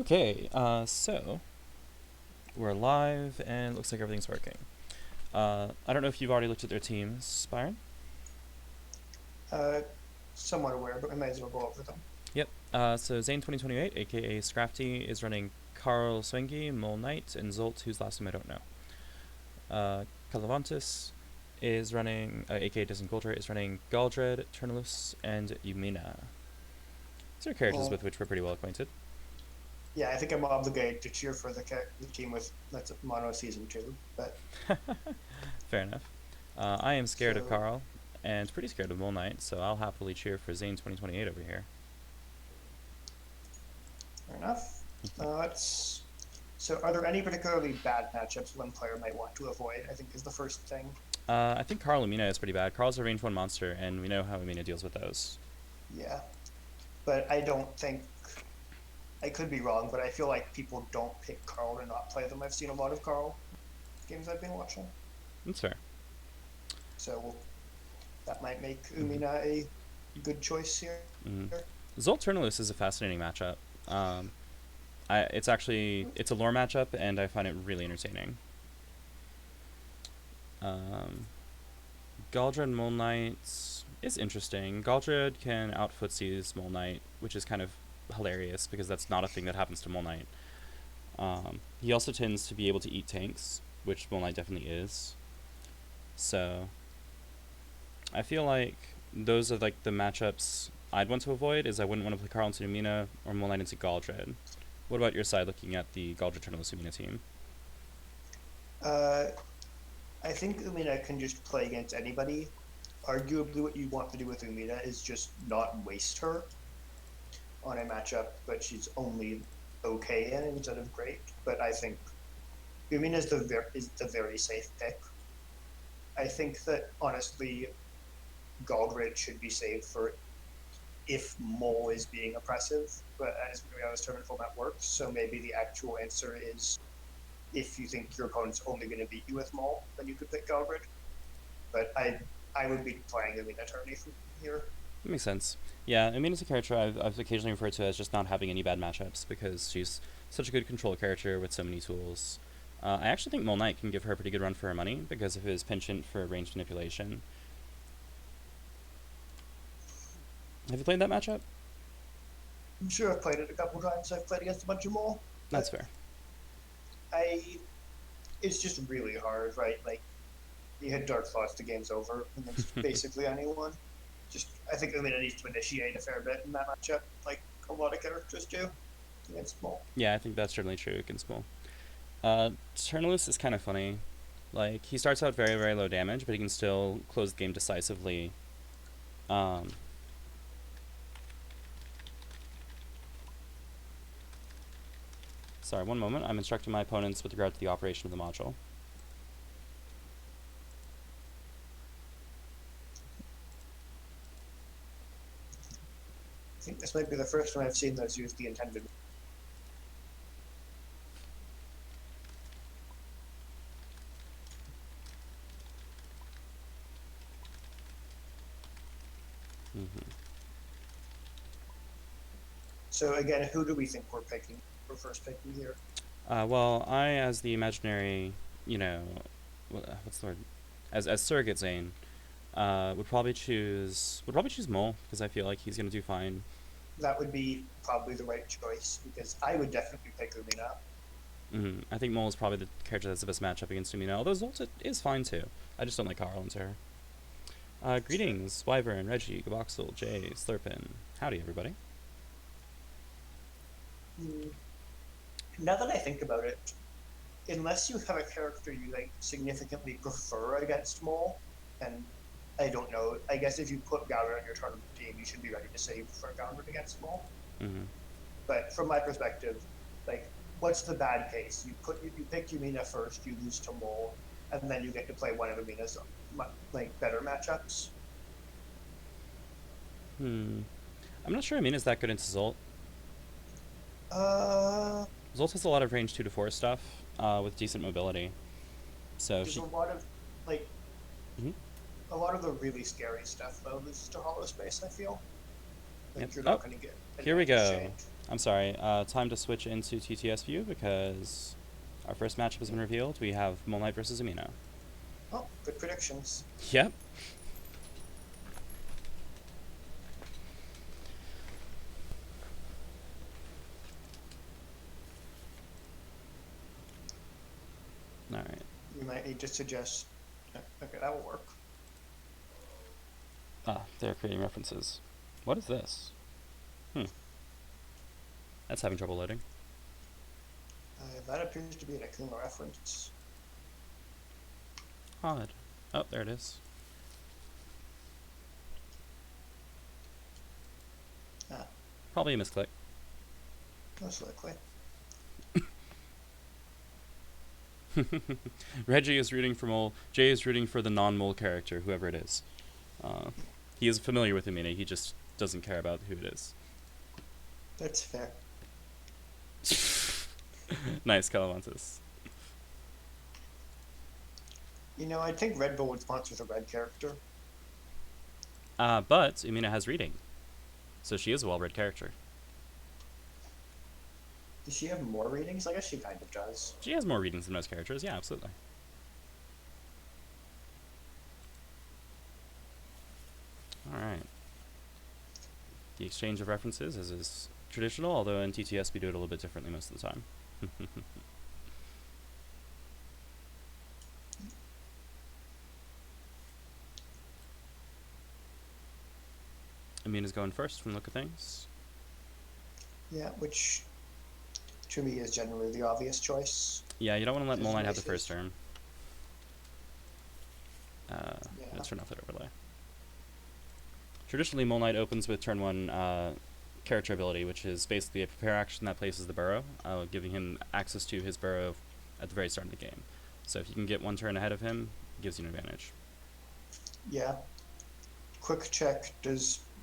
Okay, so we're live and looks like everything's working. I don't know if you've already looked at their teams, Byron. Uh, Somewhat aware, but we might as well go over them. Yep. So Zain2028, aka Scrafty, is running Carl Swengi, Mole Knight, and Zsolt, whose last name I don't know. Calavontis is running, aka Galdred, is running Galdred, Tournelouse, and Umina. These are characters Well, with which we're pretty well acquainted. yeah, I think I'm obligated to cheer for the team with that's mono season two. But Fair enough. I am scared of so Carl and pretty scared of Mole Knight, so I'll happily cheer for Zain2028 over here. fair enough. Let's. So, are there any particularly bad matchups one player might want to avoid? I think is the first thing. I think Carl Umina is pretty bad. Carl's a range 1 monster, and we know how Umina deals with those. Yeah, but I don't think I could be wrong, but I feel like people don't pick Carl to not play them. I've seen a lot of Carl games I've been watching, That's fair. so that might make Mm-hmm. Umina a good choice here. Mm-hmm. Zsolt Tournelouse is a fascinating matchup. It's a lore matchup, and I find it really entertaining. Um, Galdred Mole Knight is interesting. Galdred can out footsies Mole Knight, which is kind of hilarious because that's not a thing that happens to Mole Knight. He also tends to be able to eat tanks, which Mole Knight definitely is. So I feel like those are like the matchups I'd want to avoid. Is I wouldn't want to play Carl into Umina or Mole Knight into Galdred. What about your side, looking at the Galdred Tournelouse Umina team? Uh, I think Umina can just play against anybody. Arguably, what you want to do with Umina is just not waste her on a matchup, but she's only okay in instead of great. But I think Umina is the very safe pick. I think that honestly, Galdred should be saved for if Mole is being oppressive, but as we know, as tournament format works, so maybe the actual answer is if you think your opponent's only going to beat you with Mole, then you could pick Galdred. But I would be playing Umina tourney from here. That makes sense. Yeah, Umina's a character I've occasionally referred to as just not having any bad matchups because she's such a good control character with so many tools. I actually think Mole Knight can give her a pretty good run for her money because of his penchant for ranged manipulation. Have you played that matchup? I'm sure I've played it a couple times. I've played against a bunch of Mole, That's but fair. I it's just really hard, right? Like you hit Dark Thoughts, the game's over against basically anyone. Just I think Umina needs to initiate a fair bit in that matchup, like a lot of characters do against Mole. Yeah, I think that's certainly true against Mole. Tournelouse is kind of funny. Like, he starts out very, very low damage, but he can still close the game decisively. Um, Sorry, one moment. I'm instructing my opponents with regard to the operation of the module. I think this might be the first time I've seen those use the intended. Mm-hmm. So again, who do we think we're picking? We're first picking here. Well, I, as the imaginary, you know, what's the word? As surrogate Zane, would probably choose Mole because I feel like he's gonna do fine. That would be probably the right choice because I would definitely pick Umina. I think Mole is probably the character that's the best matchup against Umina, although Zolta is fine too. I just don't like Carl into her. Greetings, Wyvern, Reggie, Gaboxel, Jay, Slurpin. Howdy, everybody. Hmm. Now that I think about it, unless you have a character you like significantly prefer against Mole, and I don't know, I guess if you put Galdred on your tournament team, you should be ready to save for Galdred against Mole. Mm-hmm. But from my perspective, like, what's the bad case? You pick Umina first, you lose to Mole, and then you get to play one of Umina's like better matchups. I'm not sure Amina's that good into Zolt. Uh, Zolt has a lot of range 2 to 4 stuff with decent mobility. So there's she. a lot of like Mhm. a lot of the really scary stuff though loses to Hollow Space. I feel Yep. like you're Oh, not going to get here we advantage go. change. I'm sorry. Time to switch into TTS view because our first matchup has been revealed. We have Mole Knight versus Umina. Oh, good predictions. Yep. All right. You might need to suggest. Okay, that will work. Ah, they're creating references. What is this? That's having trouble loading. That appears to be an Akuma reference. Odd. Oh, there it is. Ah, Probably a misclick. most likely. Reggie is rooting for Mole. Jay is rooting for the non-Mole character, whoever it is. He is familiar with Umina. He just doesn't care about who it is. That's fair. Nice, Calavontis. You know, I think Red Bull would sponsor the red character. But Umina has reading, so she is a well-read character. Does she have more readings? I guess she kind of does. She has more readings than most characters. Yeah, absolutely. All right. The exchange of references is traditional, although in TTS we do it a little bit differently most of the time. Umina's going first from the look of things. Yeah, which to me is generally the obvious choice. Yeah, you don't want to let Mole Knight have the Races. first turn. Yeah. Let's turn off that overlay. Traditionally, Mole Knight opens with turn 1 character ability, which is basically a prepare action that places the burrow, giving him access to his burrow at the very start of the game. So if you can get one turn ahead of him, it gives you an advantage. Yeah. Quick check.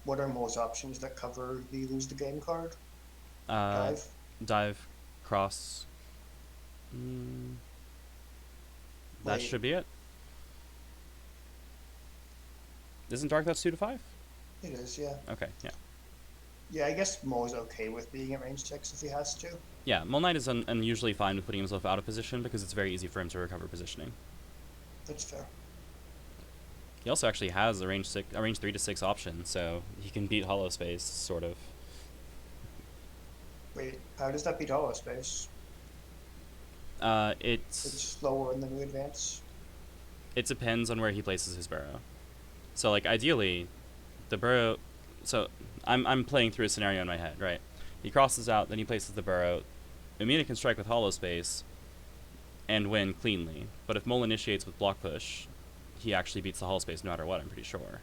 What are Mole's options that cover the lose the game card? Dive? Dive, cross. That Wait. should be it. Isn't Dark Thoughts 2 to 5? It is, yeah. Okay, yeah. Yeah, I guess Mole's okay with being at range 6 if he has to. Yeah, Mole Knight is unusually fine with putting himself out of position because it's very easy for him to recover positioning. That's fair. He also actually has a range 3 to 6 option, so he can beat Hollow Space, sort of. Wait, how does that beat Hollow Space? It's It's slower in the new advance. it depends on where he places his burrow. So like ideally, the burrow. So I'm playing through a scenario in my head, right? He crosses out, then he places the burrow. Umina can strike with Hollow Space, and win cleanly. But if Mole initiates with block push, he actually beats the Hollow Space no matter what. I'm pretty sure.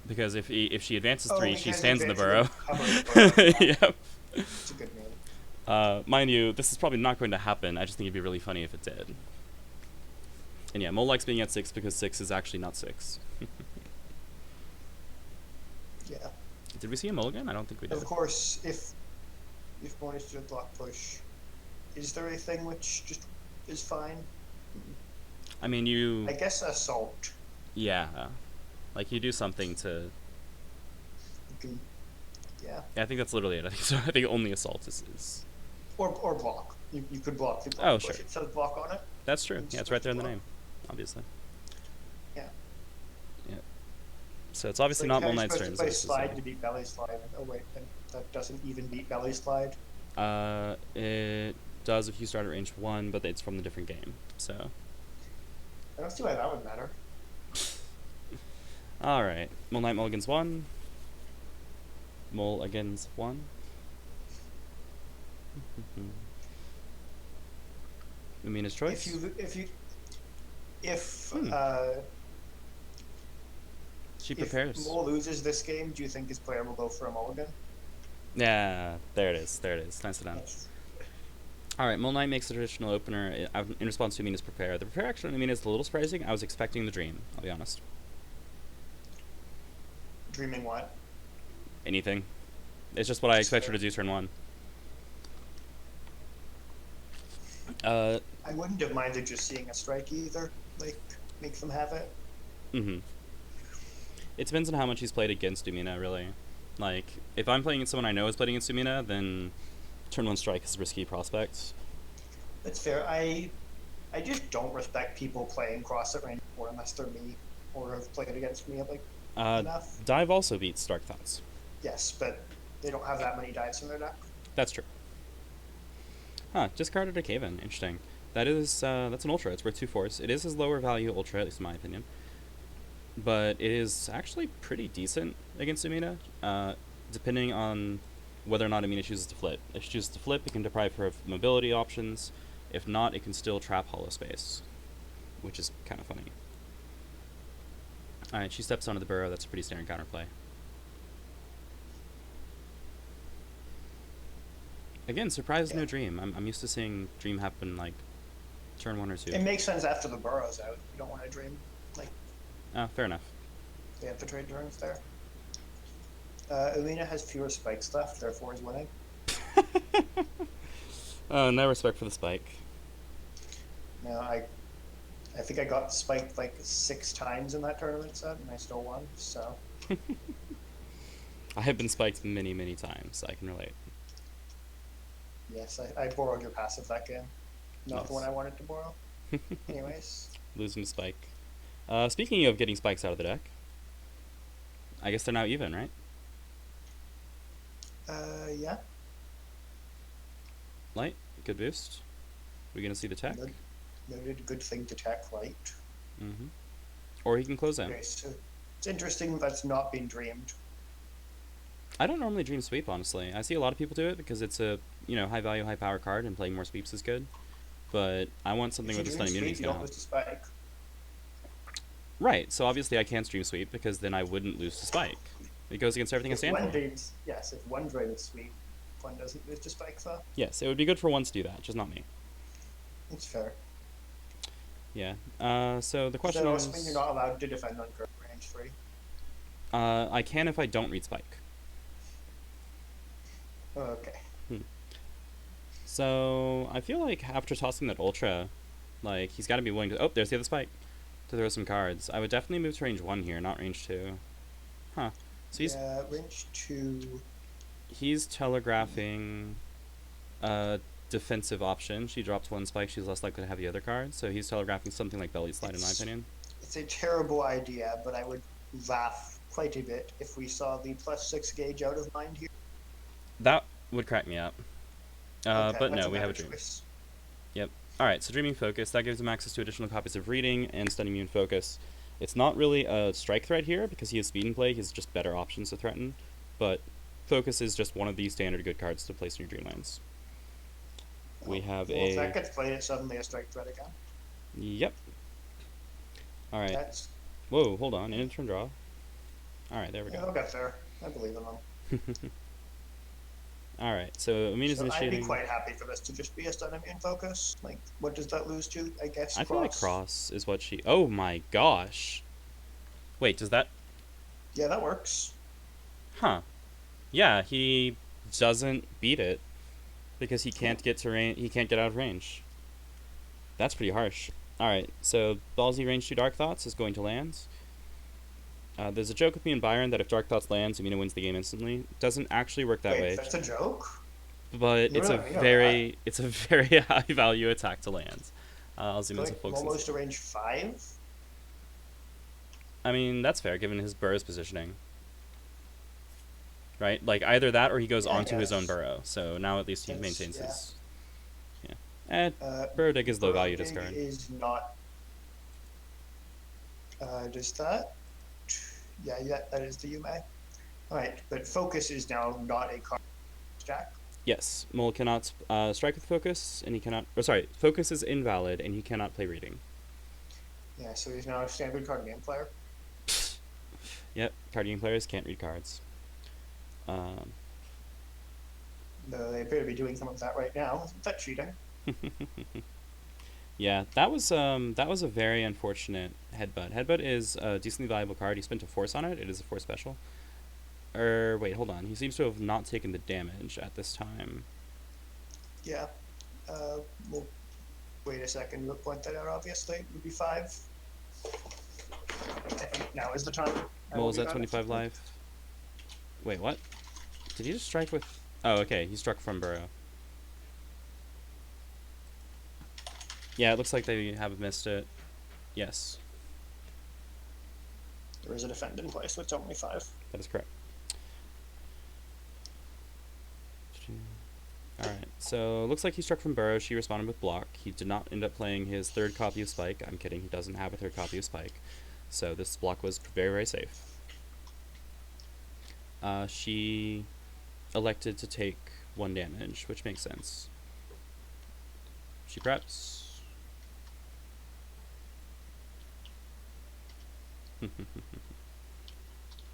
Because if she advances 3, she because stands in the advances burrow. and covers burrow. Yep. It's a good name. Mind you, this is probably not going to happen. I just think it'd be really funny if it did. And yeah, Mole likes being at 6 because 6 is actually not 6. Yeah. Did we see a mulligan? I don't think we did. Of course, if Mole is to do a block push, is there a thing which just is fine? I mean, I guess assault. Yeah. Like, you do something to... You can, yeah. Yeah, I think that's literally it. I think so. I think only assault is... Or block. You could block the block Oh, push. sure. It says block on it. That's true. Yeah, it's right there in the name, obviously. Yeah. Yeah. So it's obviously not Mole Knight's turn. Play slide to beat belly slide. Oh wait, that doesn't even beat belly slide. It does if you start at range 1, but it's from the different game. So. I don't see why that would matter. All right, Mole Knight mulligans 1. Mole against 1. Umina's choice. If she prepares. If Mole loses this game, do you think his player will go for a mulligan? Yeah, there it is. There it is. Nicely done. All right, Mole Knight makes the traditional opener in response to Umina's prepare. The prepare action on Umina is a little surprising. I was expecting the dream. I'll be honest. Dreaming what? Anything. It's just what I expect her to do turn 1. I wouldn't have minded just seeing a strike either. Like, make them have it. It depends on how much he's played against Umina, really. Like, if I'm playing against someone I know is playing against Umina, then turn 1 strike is a risky prospect. That's fair. I just don't respect people playing cross at range 4 unless they're me or have played against me like enough. Dive also beats Dark Thoughts. Yes, but they don't have that many dives in their deck. That's true. Huh, discarded a Caven. Interesting. That's an Ultra. It's worth 2 force. It is his lower value Ultra, at least in my opinion. But it is actually pretty decent against Umina, depending on whether or not Umina chooses to flip. If she chooses to flip, it can deprive her of mobility options. If not, it can still trap hollow space, which is kind of funny. Alright, she steps onto the burrow. That's a pretty standard counterplay. Again, surprise, no dream. I'm used to seeing dream happen like turn 1 or 2. It makes sense after the burrow's out. You don't want to dream. Like, Fair enough. they have to trade turns there. Umina has fewer spikes left, therefore is winning. No respect for the spike. No, I think I got spiked like 6 times in that tournament set, and I still won. So I have been spiked many, many times. I can relate. yes, I borrowed your passive that game. Not the Nice. one I wanted to borrow. Anyways, Losing to spike. Speaking of getting spikes out of the deck, I guess they're now even, right? yeah. Light, good boost. We gonna see the tech? Noted. Good thing to tech light. Mm-hmm. Or he can close out. Okay, so it's interesting that's not been dreamed. I don't normally dream sweep, honestly. I see a lot of people do it because it's a high value, high power card, and playing more sweeps is good. But I want something If with you a dream stun immunity sweep, you don't lose to spike. Right. So obviously I can't stream sweep because then I wouldn't lose to spike. It goes against everything I stand for. Yes, if one dreams sweep, one doesn't lose to spike though. Yes, it would be good for one to do that, just not me. It's fair. Yeah. So the question That is, also means you're not allowed to defend on curve range 3. I can if I don't read spike. Okay. So I feel like after tossing that ultra, like he's got to be willing to. Oh, there's the other spike. To throw some cards. I would definitely move to range 1 here, not range 2. Huh. So range 2. he's telegraphing a defensive option. She drops 1 spike, she's less likely to have the other card. So he's telegraphing something like Belly Slide, in my opinion. It's a terrible idea, but I would laugh quite a bit if we saw the +6 gauge out of mind here. That would crack me up. Okay, But that's no, a we have a better dream. choice. Yep. Alright, so Dreaming Focus, that gives him access to additional copies of Reading and Stun Immune Focus. It's not really a strike threat here, because he has Speed and Play, he has just better options to threaten, but Focus is just one of the standard good cards to place in your Dreamlands. We have If that gets played, it's suddenly a strike threat again. Yep. Alright. That's... Whoa, hold on, end of turn draw. Alright, there we go. I'll get there. I believe in them. Alright, so Umina's initiating. I'd be quite happy for this to just be a stun immune focus. Like, what does that lose to? I guess I feel like cross is what she. Oh my gosh. Wait, does that. Yeah, that works. Huh. Yeah, he doesn't beat it because he can't get to range. He can't get out of range. That's pretty harsh. Alright, so Ballsy range 2 Dark Thoughts is going to land. There's a joke with me and Byron that if Dark Thoughts lands, Umina wins the game instantly. It doesn't actually work that way. That's a joke? But it's a very high value attack to land. I'll zoom into folks. Almost a range 5? I mean, that's fair given his burrow's positioning. Right? Like either that or he goes onto his own burrow. So now at least he maintains his. Yeah. Burrow dig is low value discard. Is not. Does that? Yeah, that is the Yume. Alright, but Focus is now not a card stack. Yes, Mole cannot strike with Focus, and he cannot. Or sorry, Focus is invalid, and he cannot play Reading. Yeah, so he's now a standard card game player. Yep, card game players can't read cards. Though they appear to be doing some of that right now. Isn't that cheating? Yeah, that was a very unfortunate headbutt. Headbutt is a decently valuable card. He spent a force on it. It is a force special. Wait, hold on. He seems to have not taken the damage at this time. Yeah. We'll wait a second. We'll point that out, obviously. It would be 5. I think now is the time. Well, is that 25 live? Wait, what? Did he just strike with... Oh, okay, he struck from Burrow. Yeah, it looks like they have missed it. Yes. There is a defend in place, so it's only 5. That is correct. Alright, so looks like he struck from Burrow. She responded with block. He did not end up playing his third copy of Spike. I'm kidding, he doesn't have a third copy of Spike. So this block was very, very safe. She elected to take 1 damage, which makes sense. She preps.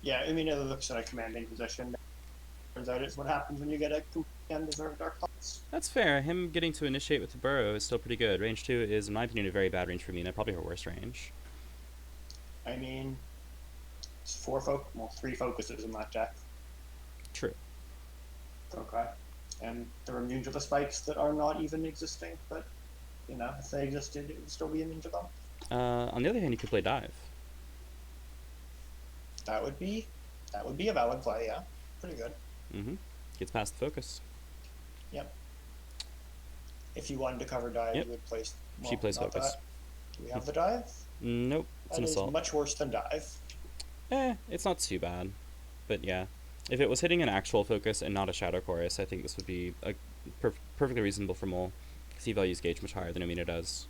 Yeah, Umina looks at a commanding position. Turns out it's what happens when you get a undeserved Dark Pulse. That's fair. Him getting to initiate with the Burrow is still pretty good. Range 2 is, in my opinion, a very bad range for Mina. Probably her worst range. I mean, it's 3 focuses in that deck. True. Okay. And they're immune to the spikes that are not even existing, but, you know, if they existed, it would still be immune to them. On the other hand, you could play Dive. That would be a valid play, yeah. Pretty good. Mm-hmm. Gets past the focus. Yep. If you wanted to cover Dive, Yep. you would place... Well, She plays focus. That. Do we have the Dive? Nope. It's That an is assault. much worse than Dive. It's not too bad. But yeah. If it was hitting an actual focus and not a Shadow Chorus, I think this would be a perfectly reasonable for Mole. Because he values Gauge much higher than Umina does.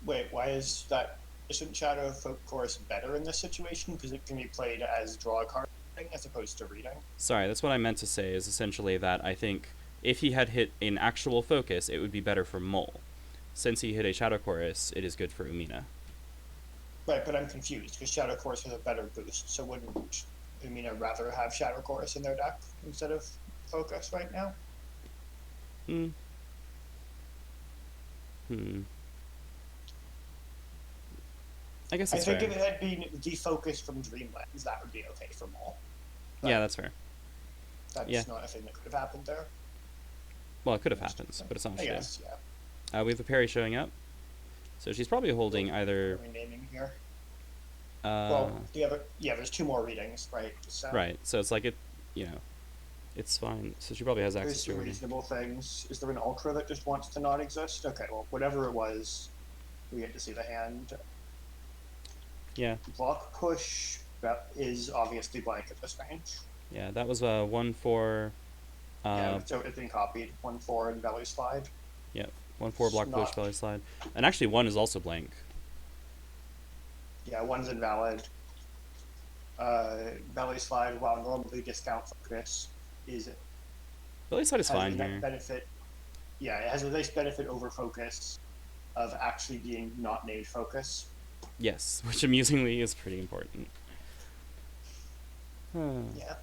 Wait, why is that? Isn't Shadow Chorus better in this situation? Because it can be played as draw a card as opposed to reading. Sorry, that's what I meant to say, is essentially that I think if he had hit an actual focus, it would be better for Mole. Since he hit a Shadow Chorus, it is good for Umina. Right, but I'm confused, because Shadow Chorus has a better boost, so wouldn't Umina rather have Shadow Chorus in their deck instead of Focus right now? I guess I that's think fair. if it had been defocused from Dreamlands, that would be okay for Mole. But Yeah, that's fair. that's not a thing that could have happened there. Well, it could have happened, but it's not I true. guess, yeah. We have a parry showing up. So she's probably holding either... What are we naming here? Well, there's 2 more readings, right? So Right, so it's like it's fine. So she probably has access there's to some reading. reasonable things. Is there an Ultra that just wants to not exist? Okay, well, whatever it was, we get to see the hand. Yeah. Block push that is obviously blank at this range. Yeah, that was 1-4. So it's been copied. 1-4 and belly slide. Yep, 1-4 block push, belly slide. And actually 1 is also blank. Yeah, 1's invalid. Belly slide, while normally discount focus, Belly slide is has fine a net here. benefit. Yeah, it has a nice benefit over focus of actually being not named focus. Yes, which amusingly is pretty important. Yeah.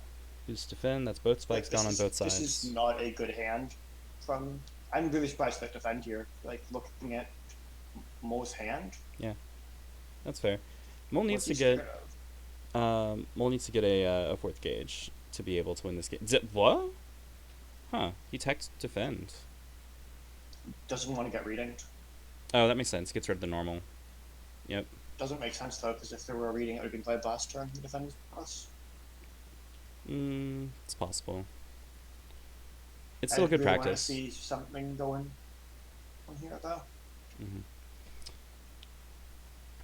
Boost defend, that's both spikes down on both sides. This is not a good hand from... I'm really surprised that defend here. Like, looking at Mo's hand. Yeah, that's fair. Mole needs to get... Mole needs to get a 4th gauge to be able to win this game. What? Huh, he teched defend. Doesn't want to get reading. Oh, that makes sense. Gets rid of the normal. Yep. Doesn't make sense, though, because if there were a reading, it would have been played last turn. The defend was plus. It's possible. It's still good practice. I really want to see something going on here, though.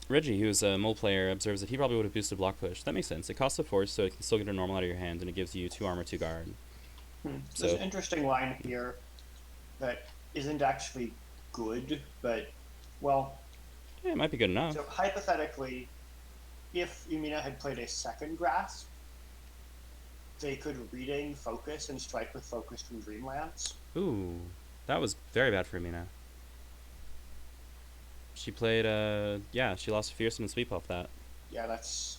Reggie, who's a Mole player, observes that he probably would have boosted block push. That makes sense. It costs a force, so it can still get a normal out of your hand, and it gives you 2 armor, 2 guard. There's an interesting line here that isn't actually good, but, well... Yeah, it might be good enough. So, hypothetically, if Umina had played a second grasp, they could reading focus and strike with focus from Dreamlands. Ooh, that was very bad for Umina. She played, she lost Fearsome and Sweep off that. Yeah, that's...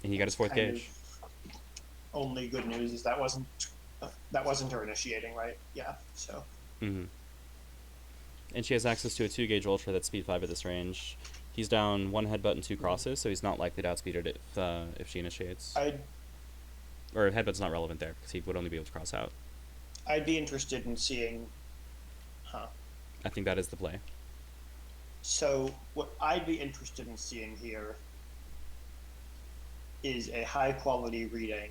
And he got his 4th gauge. Only good news is that wasn't her initiating, right? Yeah, so... And she has access to a 2 gauge Ultra that's speed 5 at this range. He's down 1 headbutt and 2 crosses, so he's not likely to outspeed it if she initiates. Or headbutt's not relevant there, because he would only be able to cross out. I'd be interested in seeing... I think that is the play. So, what I'd be interested in seeing here is a high-quality reading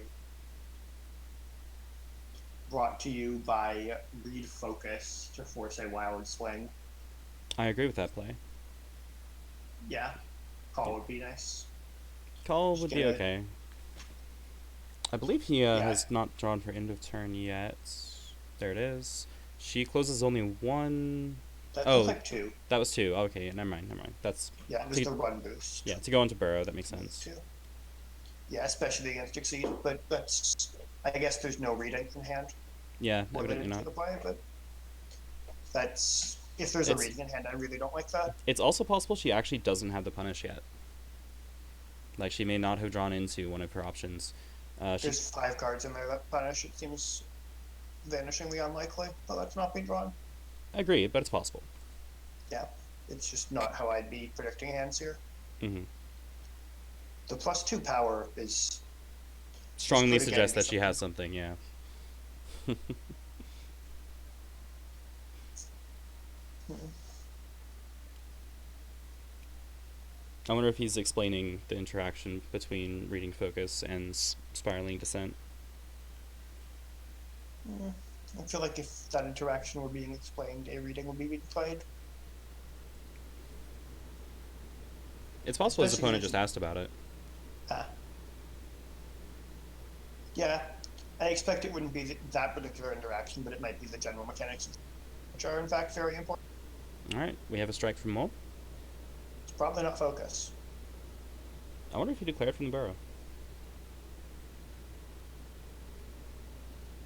brought to you by Read Focus to force a wild swing. I agree with that play. Yeah, call Yeah. would be nice. Call Just would get be a, okay. I believe he yeah, has not drawn for end of turn yet. There it is. She closes only one. that looks Oh, like two. that was two. Okay, yeah, never mind, never mind. That's Yeah, it was to, the run boost. yeah, to go into Burrow. That makes Those sense. two. Yeah, especially against Exceed, but that's, I guess there's no reading in hand Yeah, for the evidently not. play, but that's, if there's a It's reading in hand, I really don't like that. it's also possible she actually doesn't have the punish yet. Like she may not have drawn into one of her options. There's 5 cards in there that punish. It seems vanishingly unlikely that that's not being drawn. I agree, but it's possible. Yeah, it's just not how I'd be predicting hands here. Mm-hmm. The +2 power is Strongly could again suggests be that she has something. Yeah. I wonder if he's explaining the interaction between reading focus and spiraling descent. I feel like if that interaction were being explained, a reading would be being played. It's possible his Especially opponent just asked about it. Yeah, I expect it wouldn't be that particular interaction, but it might be the general mechanics, which are in fact very important. All right, we have a strike from Mole. It's probably not focus. I wonder if he declared from the Burrow.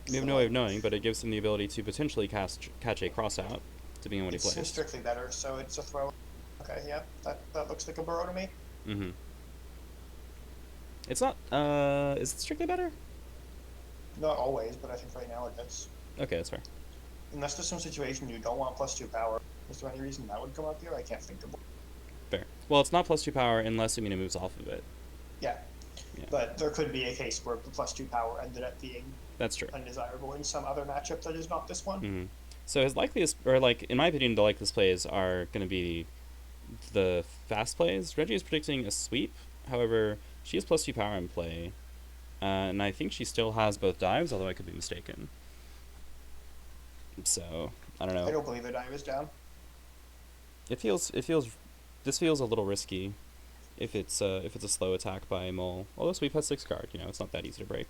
We have no way of knowing, but it gives him the ability to potentially catch a cross out, depending on what he plays. It's strictly better, so it's a throw. Okay, yeah, that looks like a burrow to me. Mm-hmm. It's not. Is it strictly better? Not always, but I think right now it is. Okay, that's fair. Unless there's some situation you don't want +2 power. Is there any reason that would come up here? I can't think of one. Fair. Well, it's not +2 power unless Umina moves off of it. Yeah. But there could be a case where the +2 power ended up being that's true undesirable in some other matchup that is not this one. Mm-hmm. So his likeliest, or like in my opinion, the likeliest plays are going to be the fast plays. Reggie is predicting a sweep. However, she has +2 power in play, and I think she still has both dives, although I could be mistaken. So I don't know. I don't believe the dive is down. This feels a little risky. If it's a slow attack by Mole, although sweep has 6 card, it's not that easy to break.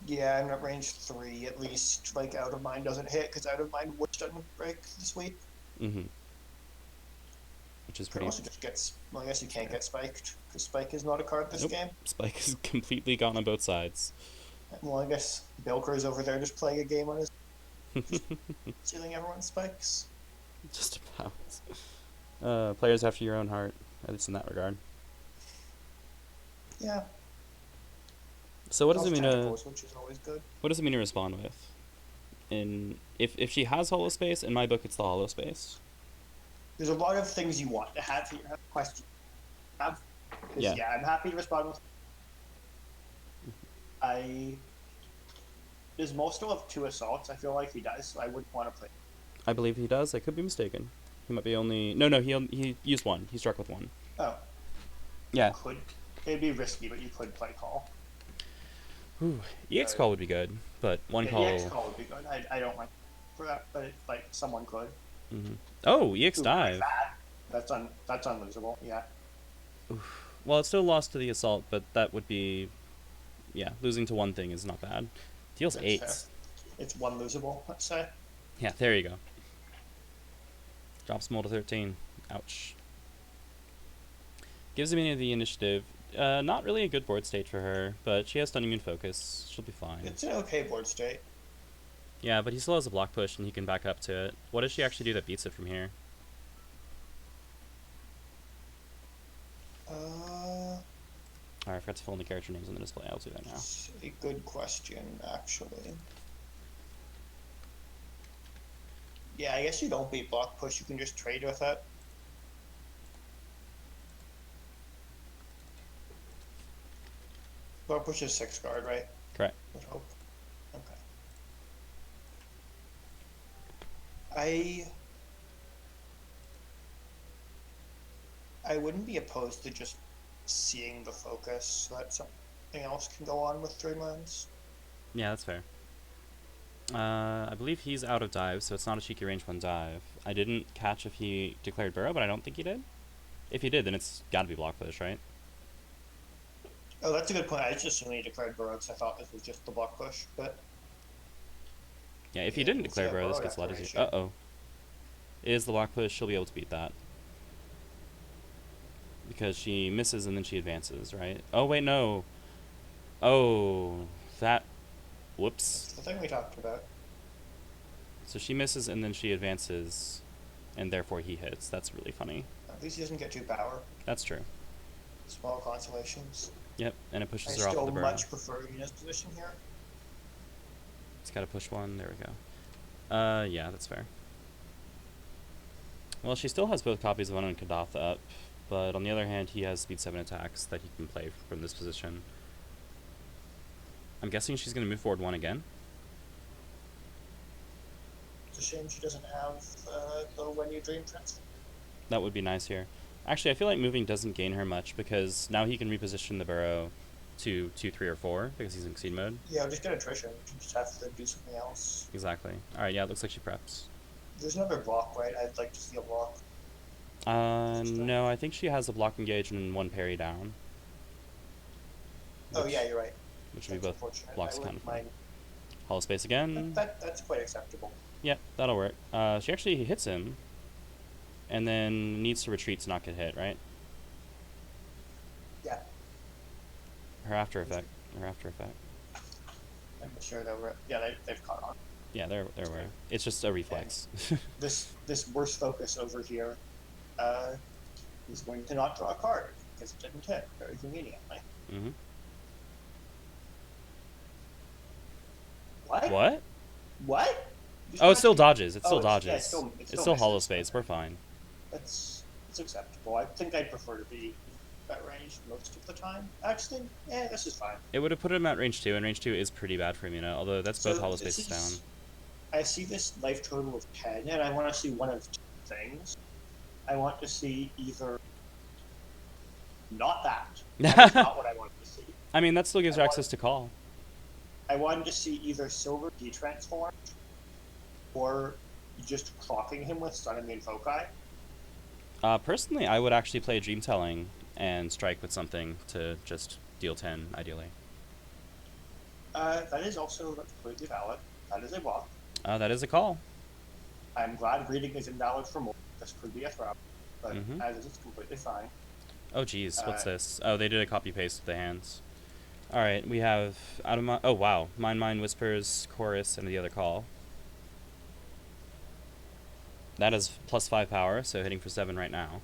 Yeah, I'm at range 3 at least. Like out of mind doesn't hit because out of mind would doesn't break the sweep. Mm-hmm. Which is pretty. Also just gets. Well, I guess you can't get spiked because spike is not a card this game. Spike is completely gone on both sides. Well, I guess Bilker is over there just playing a game on his, stealing everyone's spikes. Just about. Players after your own heart, at least in that regard. Yeah. So what does Umina? Which is always good. What does Umina respond with? If she has hollow space, in my book it's the hollow space. There's a lot of things you want to have here. Question. Yeah, I'm happy to respond with. Does Mo still have 2 assaults? I feel like he does, so I wouldn't want to play. I believe he does. I could be mistaken. He might be only. No, he used 1. He struck with 1. Oh. Yeah. It'd be risky, but you could play call. Ooh, EX call would be good, but one call. EX call would be good. I don't like for that, but someone could. Mm-hmm. Oh, EX dive. That's unlosable. Yeah. Oof. Well, it's still lost to the assault, but that would be, losing to one thing is not bad. Deals 8. Fair. It's 1 losable. Let's say. Yeah, there you go. Drops Mole to 13. Ouch. Gives Umina the initiative. Not really a good board state for her, but she has stun immune focus. She'll be fine. It's an okay board state. Yeah, but he still has a block push, and he can back up to it. What does she actually do that beats it from here? I forgot to fill in the character names on the display. I'll do that now. It's a good question, actually. Yeah, I guess you don't beat block push. You can just trade with it. Block push is 6 card, right? Correct. Would hope. Okay. I wouldn't be opposed to just seeing the focus so that something else can go on with Dreamlands. Yeah, that's fair. I believe he's out of dive, so it's not a cheeky range 1 dive. I didn't catch if he declared burrow, but I don't think he did. If he did, then it's gotta be block push, right? Oh, that's a good point. I just assumed he declared burrow because I thought this was just the block push, but Yeah, if he yeah, didn't we'll declare see a burrow, this burrow gets a lot easier. declaration. Uh-oh. It is the block push, she'll be able to beat that. Because she misses and then she advances, right? Oh, wait, no. Oh, that... Whoops. That's the thing we talked about. So she misses and then she advances, and therefore he hits. That's really funny. At least he doesn't get 2 power. That's true. Small consolations. Yep, and it I pushes her off still the burrow. much prefer Umina's position here. It's got to push 1. There we go. Yeah, that's fair. Well, she still has both copies of Unknown Kadatha up, but on the other hand, he has speed 7 attacks that he can play from this position. I'm guessing she's going to move forward 1 again. It's a shame she doesn't have the When You Dream transfer. That would be nice here. Actually, I feel like moving doesn't gain her much because now he can reposition the burrow to 2, 3, or 4 because he's in Exceed mode. Yeah, just get attrition. You just have to do something else. Exactly. Alright, yeah, it looks like she preps. There's another block, right? I'd like to see a block. No, I think she has a block engage and 1 parry down. Oh, yeah, you're right. Which would be both blocks kind of fun. Mind. Hollow space again. That's quite acceptable. Yep, that'll work. She actually hits him, and then needs to retreat to not get hit, right? Yeah. Her after effect. Her after effect. I'm sure they've caught on. Yeah, they're aware. It's just a reflex. This worst focus over here is going to not draw a card because it didn't hit very conveniently. Mm-hmm. What? What? What? Oh, it still dodges. It still dodges. Yeah, it's still hollow space. We're fine. It's acceptable. I think I'd prefer to be at range most of the time. Actually, this is fine. It would have put him at range 2, and range 2 is pretty bad for Umina, although that's both hollow this spaces is- down. I see this life total of 10, and I want to see one of 2 things. I want to see either not that. That is not what I wanted to see. I mean, that still gives her access to call. I wanted to see either Silver detransformed or just clocking him with Sun Immune Foci. Personally, I would actually play Dream Telling and strike with something to just deal 10, ideally. That is also completely valid. That is a block. That is a call. I'm glad reading is invalid for more. This could be a throw, but Mhm. as it's completely fine. Oh, geez, what's this? Oh, they did a copy-paste with the hands. Alright, we have out of my... Oh, wow. Mine, Whispers, Chorus, and the other call. That is plus 5 power, so hitting for 7 right now.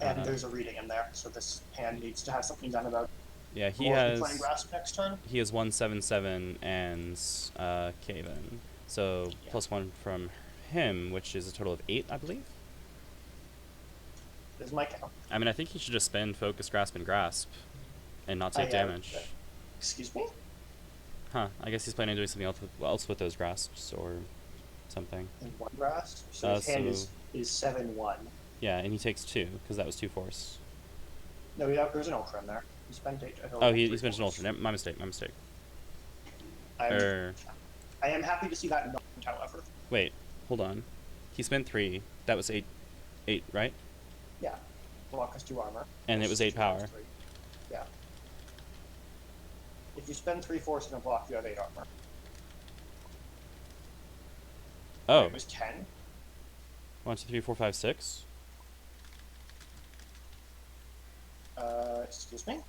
And there's a reading in there, so this hand needs to have something done about Yeah, he playing has... Grasp next turn. He has 177 and Kaven. So Yeah. plus 1 from him, which is a total of 8, I believe. This is my count. I mean, I think he should just spend Focus, Grasp, and Grasp, and not take damage. Excuse me? Huh, I guess he's planning on doing something else with those Grasps, or something. In 1 Grasp? So his hand so- is 7-1. Yeah, and he takes 2, because that was 2 force. No, there's an Ultra in there. He spent 8. Oh, he spent an Ultra. My mistake. I am happy to see that not, however. Wait, hold on. He spent 3. That was 8, right? Yeah. Block has 2 armor. And it was 8 power. 3. Yeah. If you spend 3 force in a block, you have 8 armor. Oh, It was 10. 1, 2, 3, 4, 5, 6. Excuse me?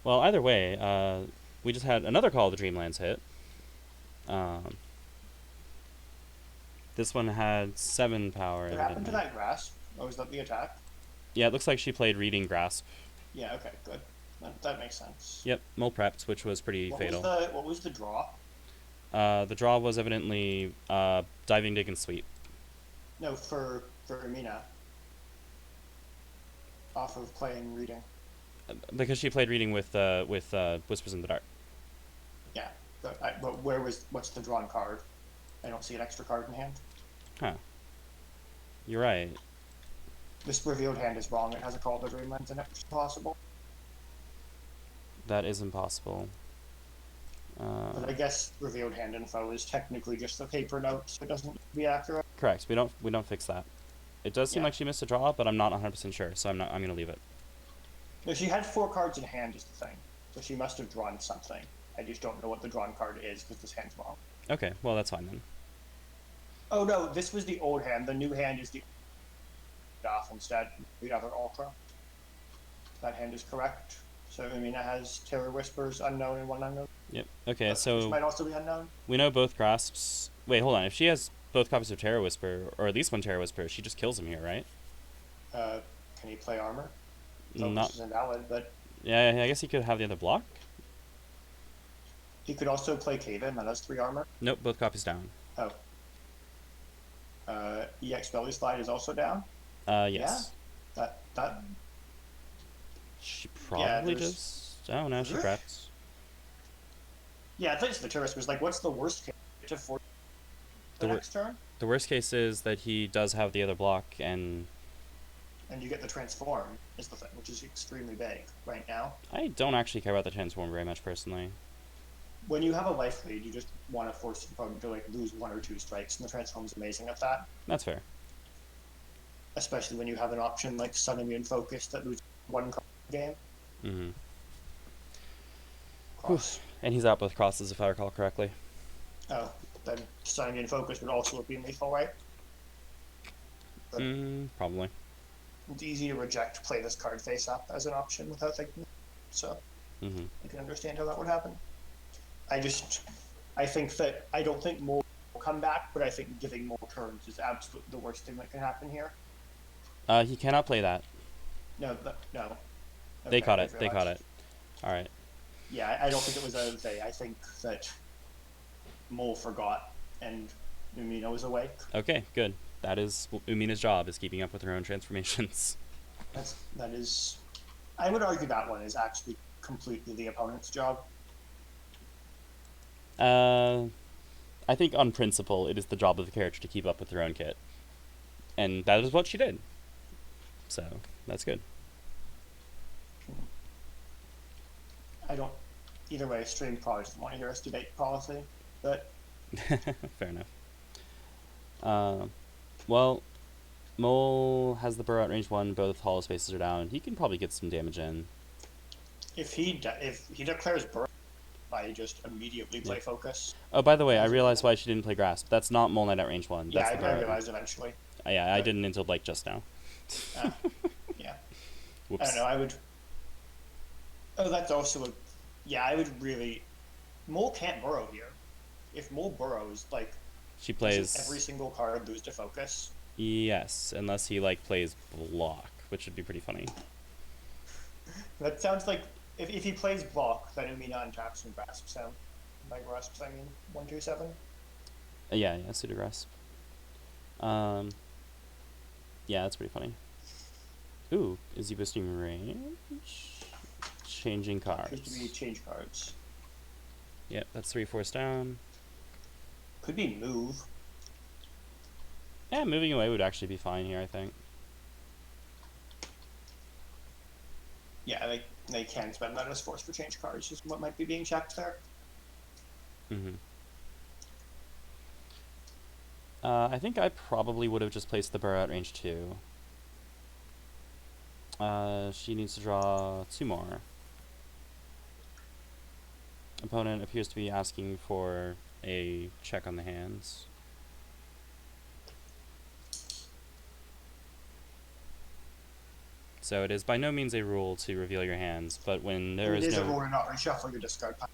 Well, either way, we just had another call the Dreamlands hit. This one had 7 power. What happened to that Grasp? Oh, was that the attack? Yeah, it looks like she played Reading Grasp. Yeah, okay, good. That makes sense. Yep, Mole prepped, which was pretty fatal. What was the draw? The draw was evidently Diving, Dig, and Sweep. No, for Umina. off of playing reading? Because she played reading with Whispers in the Dark. Yeah, but what's the drawn card? I don't see an extra card in hand. Huh. You're right. This revealed hand is wrong. It has a Call to Dreamlands in it, which is possible. That is impossible. But I guess revealed hand info is technically just a paper note, so it doesn't be accurate. Correct. We don't fix that. It does seem like she missed a draw, but I'm not 100% sure, so I'm gonna leave it. No, she had 4 cards in hand is the thing, so she must have drawn something. I just don't know what the drawn card is because this hand's wrong. Okay, well that's fine then. Oh no, this was the old hand. The new hand is the off instead. The other ultra. That hand is correct. So Umina has Terror Whispers, unknown, and 1 unknown. Yep. Okay, Which so might also be unknown. we know both grasps. Wait, hold on. If she has both copies of Terror Whisper, or at least 1 Terror Whisper, she just kills him here, right? Can he play armor? Not. This is invalid, but Yeah, I guess he could have the other block. he could also play Cave-In. That has 3 armor. Nope, both copies down. Oh. EX Belly Slide is also down. Yes. Yeah. That. She probably just. Oh no, she prepped. Yeah, I think it's the tourist was like, what's the worst case to for the next turn? The worst case is that he does have the other block, and you get the transform is the thing, which is extremely big right now. I don't actually care about the transform very much personally. When you have a life lead, you just want to force the opponent to like lose 1 or 2 strikes, and the transform is amazing at that. That's fair. Especially when you have an option like Sun Immune Focus that loses 1 card a game. Mm-hmm. Cross. And he's out both crosses, if I recall correctly. Oh, then Sun Immune Focus would also be lethal, right? Probably. It's easy to reject play this card face up as an option without thinking, so I can understand how that would happen. I think that I don't think more will come back, but I think giving more turns is absolutely the worst thing that can happen here. He cannot play that. No. They caught it. They caught it. All right. Yeah, I don't think it was a they. I think that Mole forgot and Umina was awake. Okay, good. That is Umina's job, is keeping up with her own transformations. That is. I would argue that one is actually completely the opponent's job. I think on principle, it is the job of the character to keep up with their own kit. And that is what she did. So, that's good. Either way, stream probably doesn't want to hear us debate policy, but... Fair enough. Well, Mole has the burrow at range 1, both hollow spaces are down. He can probably get some damage in. If he declares burrow, I just immediately play focus. Oh, by the way, I realized why she didn't play grasp. That's not Mole Knight at range 1. That's Yeah, I realized eventually. Yeah, I didn't until like just now. Yeah. Whoops. I don't know, I would... Oh, that's also a... Yeah, I would really... Mole can't burrow here. If Mole burrows, like... She plays... every single card lose to focus. Yes, unless he, like, plays block, which would be pretty funny. That sounds like... If he plays block, then Umina untaps and grasps him. By grasps, I mean 1/2/7. Yeah, pseudo grasp. Yeah, that's pretty funny. Ooh, is he boosting range? Changing cards. Could be change cards. Yep, that's 3 force down. Could be move. Yeah, moving away would actually be fine here, I think. Yeah, they can spend that as force for change cards, is what might be being checked there. I think I probably would have just placed the burrow at range 2. She needs to draw 2 more. Opponent appears to be asking for a check on the hands. So it is by no means a rule to reveal your hands, but when there is no... It is a rule to not reshuffle your discard pile.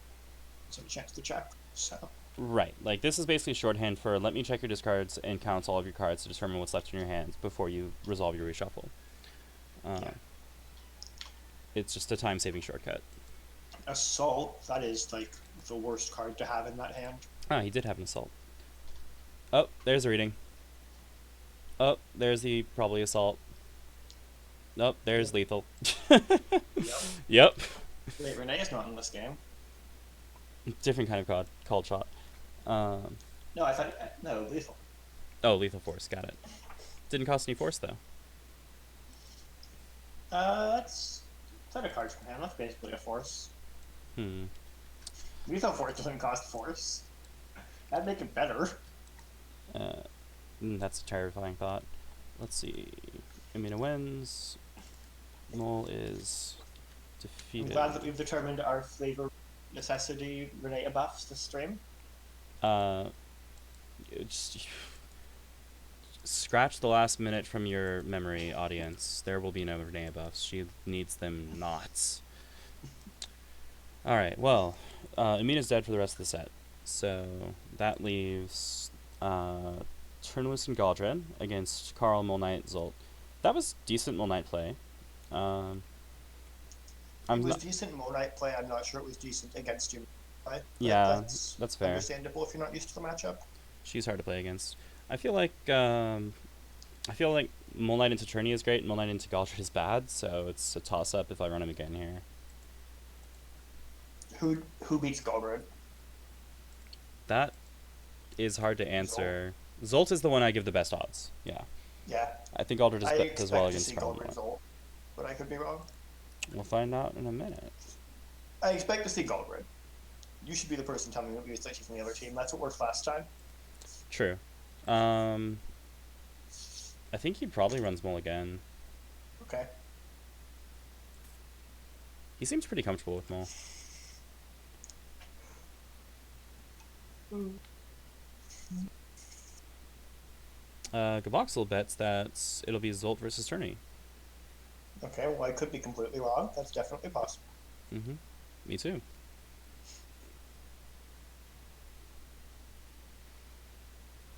So a chance to check, so... Right, like this is basically shorthand for let me check your discards and count all of your cards to determine what's left in your hands before you resolve your reshuffle. It's just a time-saving shortcut. Assault, that is like the worst card to have in that hand. Ah, he did have an assault. Oh, there's a reading. Oh, there's the probably assault. Nope, there's lethal. Yep. Yep. Wait, Renee's not in this game. Different kind of called shot. Um, No, I thought no lethal. oh, lethal force. Got it. Didn't cost any force though. That's set of cards from him. That's basically a force. Hmm. Lethal force doesn't cost force. That'd make it better. Uh, that's a terrifying thought. Let's see. Umina wins. Mole is I'm defeated. glad that we've determined our flavor necessity Renee buffs this stream. Just scratch the last minute from your memory, audience. There will be no Renee buffs. She needs them not. Alright, well, Umina's dead for the rest of the set. So that leaves Tournelouse and Galdred against Carl, Mole Knight, Zsolt. That was decent Mole Knight play. It was decent Mole Knight play. I'm not sure it was decent against you. Right? Yeah, that's fair. Understandable if you're not used to the matchup. She's hard to play against. I feel like Mole Knight into Tourney is great, and Mole Knight into Galdred is bad. So it's a toss up if I run him again here. Who beats Galdred? That is hard to answer. Zsolt is the one I give the best odds. Yeah. Yeah. I think Galdred does well against Carl. Galdred, but I could be wrong. We'll find out in a minute. I expect to see Galdred. You should be the person telling me what you expect from the other team. That's what worked last time. True. I think he probably runs Mole again. Okay. He seems pretty comfortable with Mole. Gavoxel bets that it'll be Zsolt versus Tourney. Okay, well, I could be completely wrong. That's definitely possible. Mm-hmm. Me too.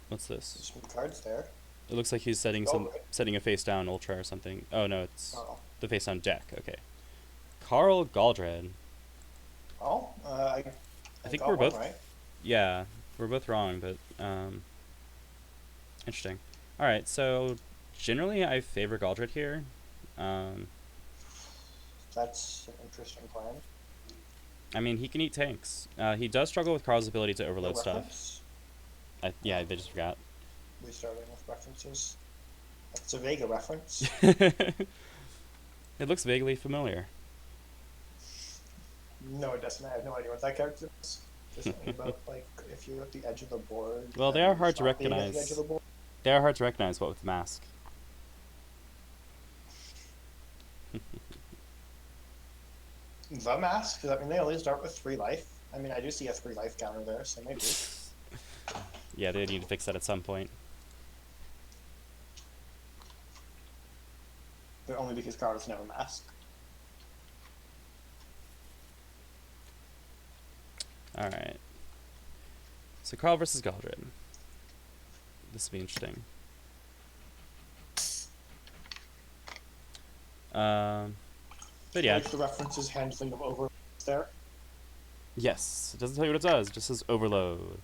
What's this? Some cards there. It looks like he's setting a face down ultra or something. Oh no, it's the face down deck. Okay. Carl Galdred. Oh, I think we're both right. Yeah, we're both wrong, but interesting. All right, so generally I favor Galdred here. That's an interesting plan. I mean, he can eat tanks. He does struggle with Carl's ability to overload stuff. Yeah, they just forgot. We started with references. That's a Vega reference. It looks vaguely familiar. No, it doesn't. I have no idea what that character is. Just something about, like, if you're at the edge of the board. Well, they are hard to At the recognize. edge of the board. They are hard to recognize, what with the mask. The mask? Does that mean they only start with 3 life? I mean, I do see a 3 life counter there, so maybe. Yeah, they need to fix that at some point. But only because Carl doesn't have a mask. Alright. So Carl versus Galdred. This will be interesting. But yeah. Like the references handling of over there. Yes. It doesn't tell you what it does. It just says overload.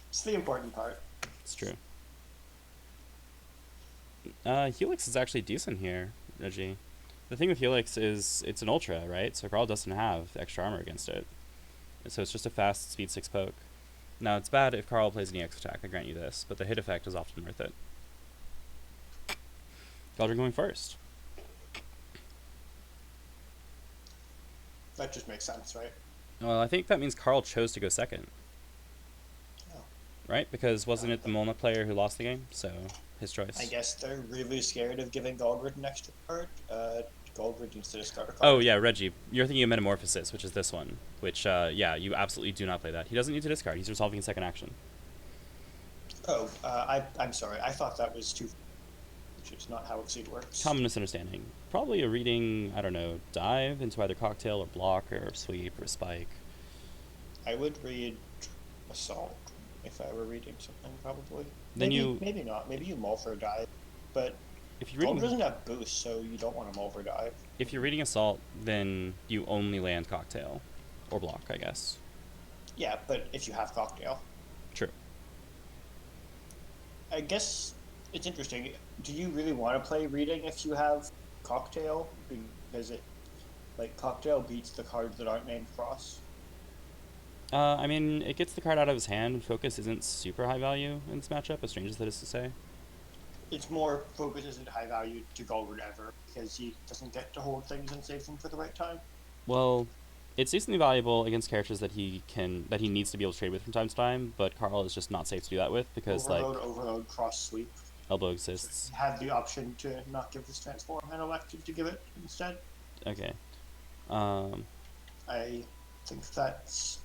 It's the important part. It's true. Helix is actually decent here, Reggie. The thing with Helix is it's an ultra, right? So Carl doesn't have extra armor against it. So it's just a fast speed 6 poke. Now it's bad if Carl plays an EX attack, I grant you this, but the hit effect is often worth it. Galdred going first. That just makes sense, right? Well, I think that means Carl chose to go second. Oh. Right? Because wasn't it the Molna player who lost the game? So, his choice. I guess they're really scared of giving Galdred an extra card. Galdred needs to discard a card. Oh, yeah, Reggie. You're thinking of Metamorphosis, which is this one. Which, yeah, you absolutely do not play that. He doesn't need to discard. He's resolving a second action. Oh, I'm sorry. I thought that was too... Which is not how Exceed works. Common misunderstanding. Probably a reading, I don't know, dive into either Cocktail or Block or Sweep or Spike. I would read Assault if I were reading something, probably. Then maybe not. Maybe you mull for a dive. But if you're reading, Galdred doesn't have boost, so you don't want to mull for dive. If you're reading Assault, then you only land Cocktail. Or Block, I guess. Yeah, but if you have Cocktail. True. I guess it's interesting. Do you really want to play reading if you have Cocktail, because it, like, Cocktail beats the cards that aren't named Cross. I mean, it gets the card out of his hand, and Focus isn't super high value in this matchup, as strange as that is to say. It's more Focus isn't high value to Galdred ever, because he doesn't get to hold things and save them for the right time. Well, it's decently valuable against characters that he needs to be able to trade with from time to time, but Carl is just not safe to do that with because Overload, Cross Sweep. Elbow exists. So he had the option to not give this transform and elected to give it instead. Okay. I think that's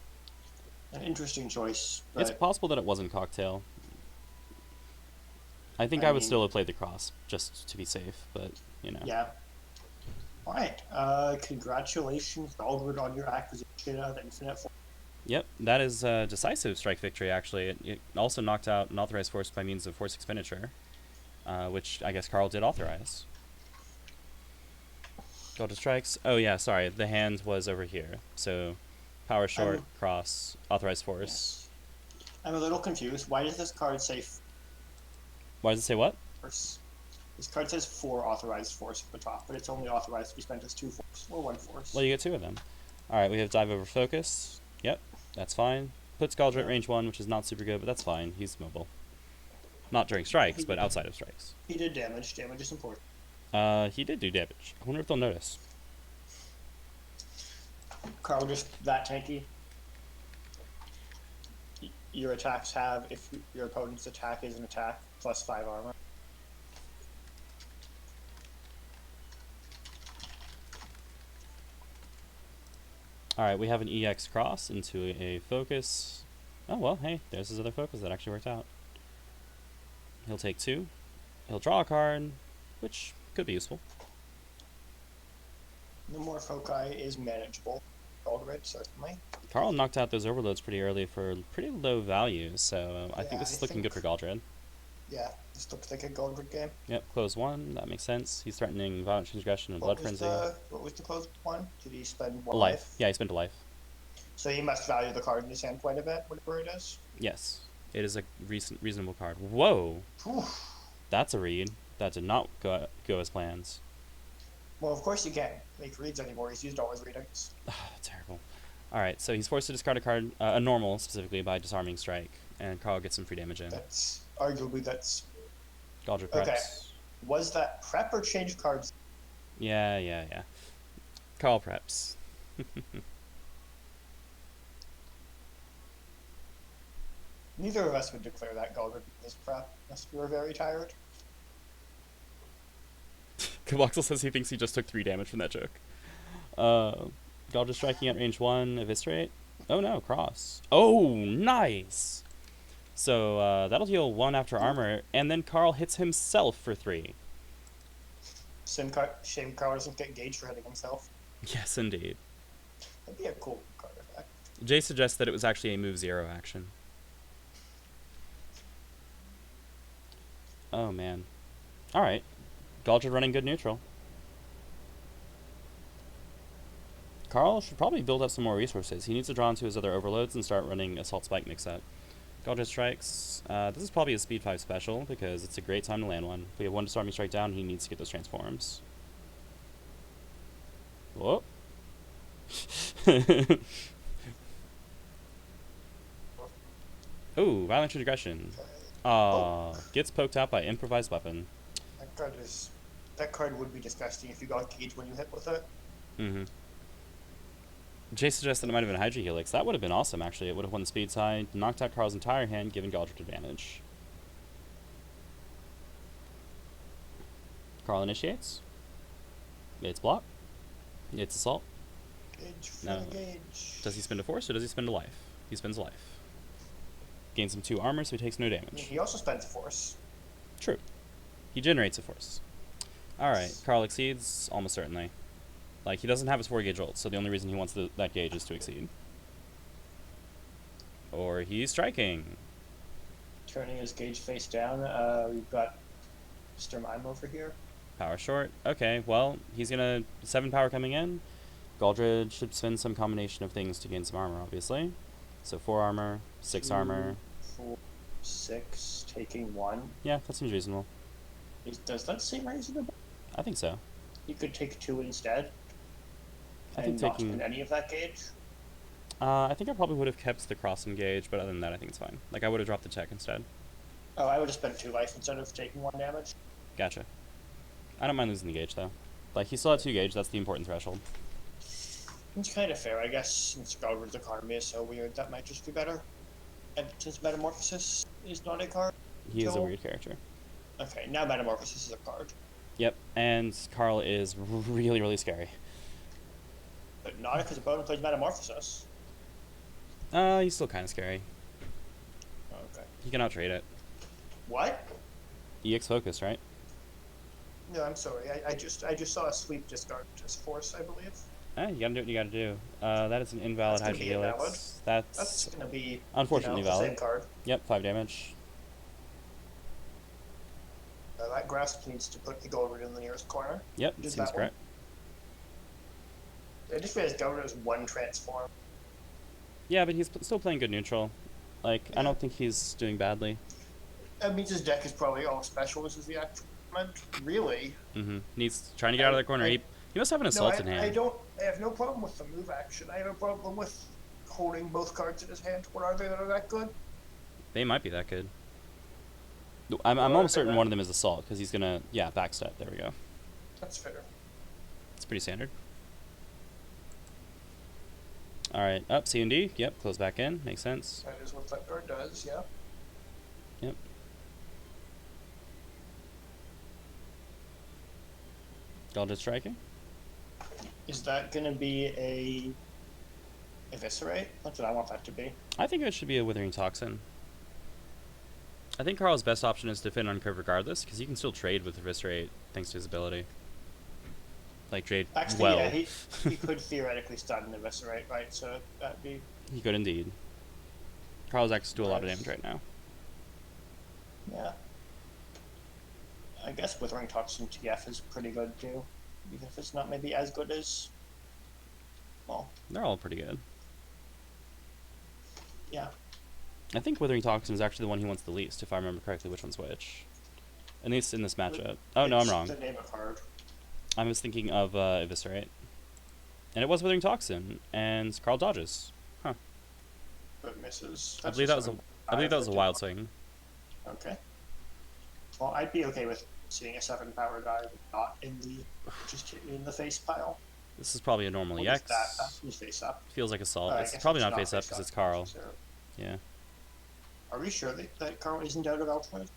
an interesting choice. It's possible that it wasn't Cocktail. I think I would still have played the Cross, just to be safe, but, you know. Yeah. Alright, congratulations, Galdred, on your acquisition of Infinite Force. Yep, that is a decisive strike victory, actually. It also knocked out an authorized force by means of force expenditure, which I guess Carl did authorize. Galdred strikes. Oh, yeah, sorry, the hand was over here. So, power short, cross, authorized force. Yes. I'm a little confused. Why does this card say... Why does it say what? Force? This card says 4 authorized force at the top, but it's only authorized to be spent as 2 force, or 1 force. Well, you get 2 of them. Alright, we have dive over focus. Yep, that's fine. Puts Galdred at range 1, which is not super good, but that's fine. He's mobile. Not during strikes, but outside of strikes. He did damage. Damage is important. He did do damage. I wonder if they'll notice. Carl, just that tanky. Your attacks have, if your opponent's attack is an attack, plus 5 armor. Alright, we have an EX cross into a focus. Oh, well, hey, there's his other focus. That actually worked out. He'll take 2. He'll draw a card, which could be useful. The more foci is manageable. Galdred, certainly. Carl knocked out those overloads pretty early for pretty low value, so I think this is looking good for Galdred. Yeah, this looks like a Galdred game. Yep, close 1, that makes sense. He's threatening Violent Transgression and Blood Frenzy. What was the close 1? Did he spend 1 life? Yeah, he spent a life. So he must value the card in his hand quite a bit, whatever it is? Yes, it is a reasonable card. Whoa! Whew. That's a read. That did not go as plans. Well, of course you can't make reads anymore. He's used all his readings. Terrible. Alright, so he's forced to discard a card, a normal specifically, by Disarming Strike, and Carl gets some free damage in. That's, arguably, that's... Galdred preps. Okay. Was that prep or change cards? Yeah. Carl preps. Neither of us would declare that Galdred was prep, unless we were very tired. Kaboxel says he thinks he just took 3 damage from that joke. Galdred striking at range 1, eviscerate. Oh no, cross. Oh, nice! So that'll heal 1 after armor, and then Carl hits himself for 3. Shame Carl doesn't get gauge for hitting himself. Yes, indeed. That'd be a cool card effect. Jay suggests that it was actually a move 0 action. Oh man. Alright. Galdred running good neutral. Carl should probably build up some more resources. He needs to draw into his other overloads and start running Assault Spike mix-up. Galdred strikes. This is probably a speed 5 special because it's a great time to land one. If we have 1 Disarming Strike down, he needs to get those transforms. Whoa. Ooh, Violent Transgression. Gets poked out by Improvised Weapon. That card would be disgusting if you got gauge when you hit with it. Mm-hmm. Jay suggests that it might have been Hydra Helix. That would have been awesome, actually. It would have won the speed side, knocked out Carl's entire hand, giving Galdred advantage. Carl initiates. It's block. It's assault. Gauge for No. gauge. Does he spend a force or does he spend a life? He spends a life. Gains him 2 armor, so he takes no damage. He also spends a force. True. He generates a force. Alright, Carl exceeds, almost certainly. Like, he doesn't have his 4 gauge ult, so the only reason he wants that gauge is to exceed. Or he's striking. Turning his gauge face down, we've got Mr. Mime over here. Power short. Okay, well, he's gonna 7 power coming in. Galdred should spend some combination of things to gain some armor, obviously. So 4 armor, 6 2, armor. 4, 6, taking 1. Yeah, that seems reasonable. Does that seem reasonable? I think so. You could take 2 instead I think and not taking... spend any of that gauge. I think I probably would have kept the cross engage, but other than that, I think it's fine. Like, I would have dropped the tech instead. Oh, I would have spent 2 life instead of taking 1 damage. Gotcha. I don't mind losing the gauge, though. Like, he still had 2 gauge, that's the important threshold. It's kind of fair, I guess, since Galdred's economy is so weird, that might just be better. And since Metamorphosis is not a card. He is a weird character. Okay, now Metamorphosis is a card. Yep, and Carl is really, really scary. But not if his opponent plays Metamorphosis. He's still kind of scary. Okay. He can out-trade it. What? EX focus, right? No, I'm sorry. I just saw a sweep discard just force, I believe. You gotta do what you gotta do. That is an invalid That's gonna be invalid. Hydrohelix. That's gonna be unfortunately the valid. same card. Yep, 5 damage. That grasp needs to put the Galdred in the nearest corner. Yep, seems correct. I just realized Galdred has 1 transform. Yeah, but he's still playing good neutral. Like, I don't think he's doing badly. That means his deck is probably all special. This is the actual comment. Really? Needs trying to get out of the corner. He must have an assault in hand. I have no problem with the move action. I have a problem with holding both cards in his hand. What are they that are that good? They might be that good. I'm almost certain one of them is assault, because he's gonna, backstep. There we go. That's fair. It's pretty standard. Alright, up, C and D. Yep, close back in. Makes sense. That is what that card does, yeah. Yep. Galdred striking. Is that going to be a Eviscerate? That's what I want that to be. I think it should be a Withering Toxin. I think Carl's best option is to defend on curve regardless, because he can still trade with Eviscerate thanks to his ability. Like, trade actually, well. Yeah, he could theoretically stun an Eviscerate, right? So that'd be... He could indeed. Carl's access to a lot of damage right now. Yeah. I guess Withering Toxin TF is pretty good too. Even if it's not maybe as good as... Well... They're all pretty good. Yeah. I think Withering Toxin is actually the one he wants the least, if I remember correctly which one's which. At least in this matchup. Oh, no, I'm wrong. The name of card. I was thinking of Eviscerate. And it was Withering Toxin, and Carl dodges. Huh. But misses. I believe that was a wild swing. Okay. Well, I'd be okay with seeing a 7 power dive, not in the just hit me in the face pile. This is probably a normal What EX. is that? That's face up. Feels like assault. I It's guess probably it's not face up because it's Carl. Yeah. Are we sure that Carl isn't out of Ultimate?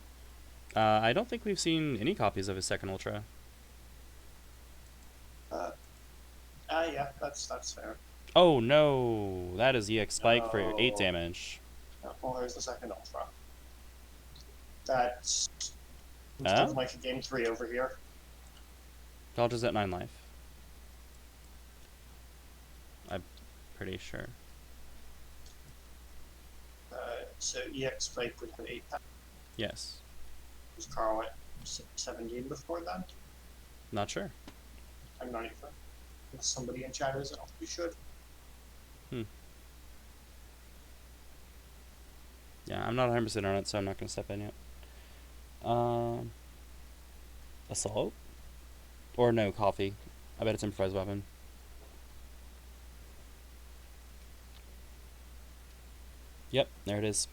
I don't think we've seen any copies of his second Ultra. Yeah, that's fair. Oh no, that is EX Spike for 8 No. damage. Well, there's the second Ultra. That's still like a game 3 over here. Galdred's at 9 life. I'm pretty sure. So EX Spike would have 8 power. Yes. Was Carl at 17 before that? Not sure. I'm not even. If somebody in chat is, I don't think we should. Yeah, I'm not 100% on it, so I'm not going to step in yet. Assault? Or no, coffee. I bet it's improvised weapon. Yep, there it is.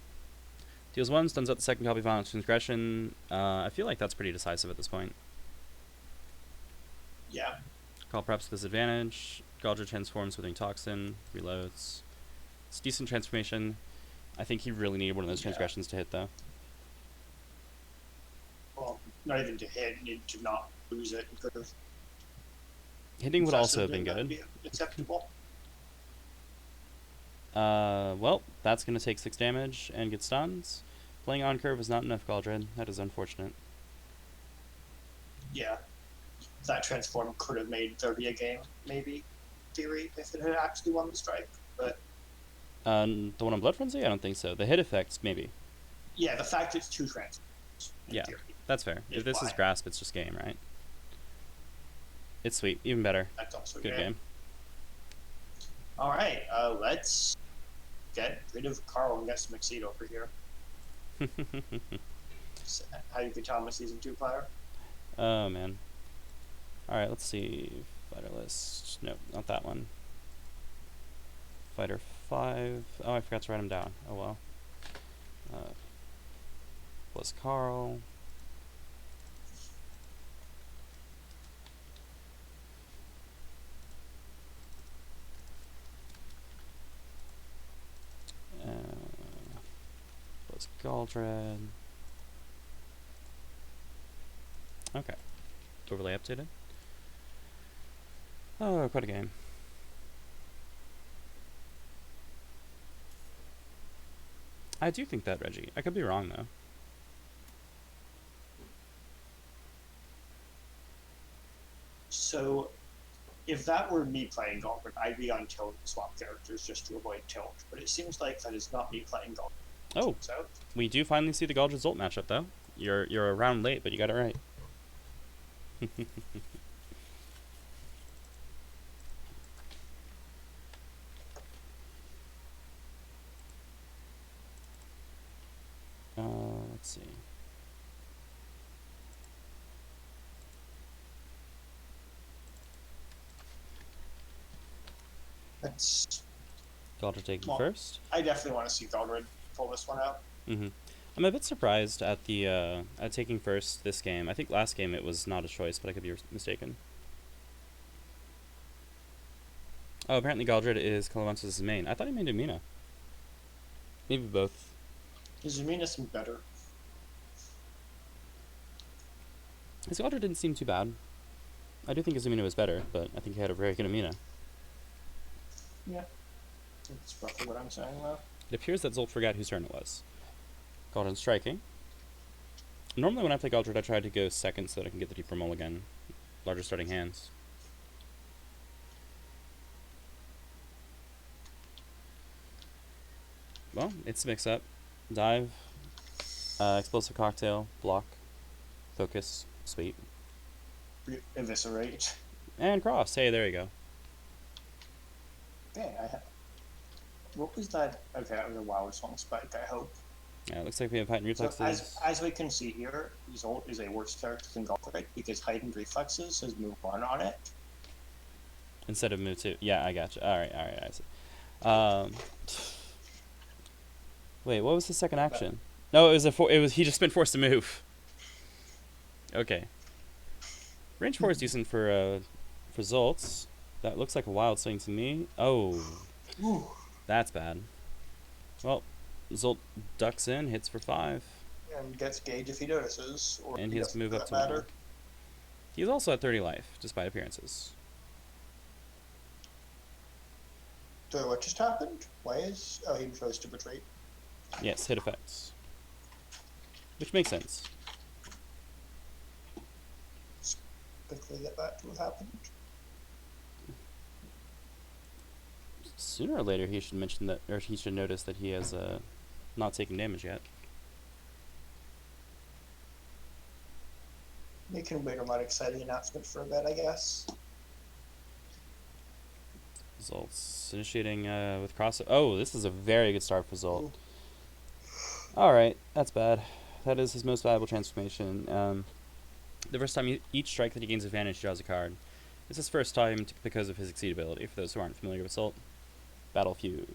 Deals 1, stuns out the second copy, violent transgression. I feel like that's pretty decisive at this point. Yeah. Call preps disadvantage. Galdred transforms Withering Toxin. Reloads. It's decent transformation. I think he really needed one of those transgressions to hit, though. Well, not even to hit, you need to not lose it. Could have Hitting would also have been good. Be acceptable. Well, that's going to take 6 damage and get stuns. Playing on curve is not enough, Galdred. That is unfortunate. Yeah. That transform could have made 30 a game, maybe, theory, if it had actually won the strike. But the one on Blood Frenzy? I don't think so. The hit effects, maybe. yeah, the fact it's 2 transforms. Yeah, theory, that's fair. If this is Grasp, it's just game, right? It's sweet. Even better. That's also Good game. Alright, let's get rid of Carl and get some Exceed over here. How you could tell I'm a Season 2 player. Oh, man. Alright, let's see. Fighter list. No, not that one. Fighter 5. Oh, I forgot to write him down. Oh well. Plus Carl. Plus Galdred. Okay. Overlay updated. Oh, quite a game. I do think that, Reggie. I could be wrong, though. So, if that were me playing Galdred, I'd be on tilt and swap characters just to avoid tilt. But it seems like that is not me playing Galdred. Oh, So we do finally see the Galdred Zsolt matchup, though. You're a round late, but you got it right. Let's see. that's Galdred taking first. I definitely want to see Galdred pull this one out. I'm a bit surprised at the at taking first this game. I think last game it was not a choice, but I could be mistaken. Oh, apparently Galdred is Calavontis' main. I thought he made Umina. Maybe both. His Umina seemed better. His Galdred didn't seem too bad. I do think his Umina was better, but I think he had a very good Umina. Yeah. That's roughly what I'm saying, though. It appears that Zsolt forgot whose turn it was. Galdred striking. Normally when I play Galdred, I try to go second so that I can get the deeper mulligan. Larger starting hands. Well, it's a mix-up. Dive. Explosive cocktail. Block. Focus. Sweet. Eviscerate. And cross. Hey, there you go. Dang, what was that? Okay, that was a Wild Song spike, I hope. Yeah, it looks like we have heightened reflexes. So as we can see here, Zsolt is a worse character than Galdred because heightened reflexes has move 1 on it. Instead of move 2. Yeah, I gotcha. Alright, I see. Wait, what was the second action? No, it was he just been forced to move. Okay. Range 4 is decent for Zolt's. That looks like a wild swing to me. Oh. Ooh. That's bad. Well, Zsolt ducks in, hits for 5. And gets gauge if he notices. Or And he has to move up to 1. He's also at 30 life, despite appearances. So what just happened? Why is... Oh, he chose to retreat. Yes, hit effects. Which makes sense. Let's quickly get back to what happened. Sooner or later, he should mention that, or he should notice that he has not taken damage yet. We can wait on that exciting announcement for a bit, I guess. Zolt's initiating with cross. Oh, this is a very good start for Zsolt. Alright, that's bad. That is his most valuable transformation. The first time each strike that he gains advantage, he draws a card. It's his first time because of his Exceed ability, for those who aren't familiar with Zsolt. Battle Fugue.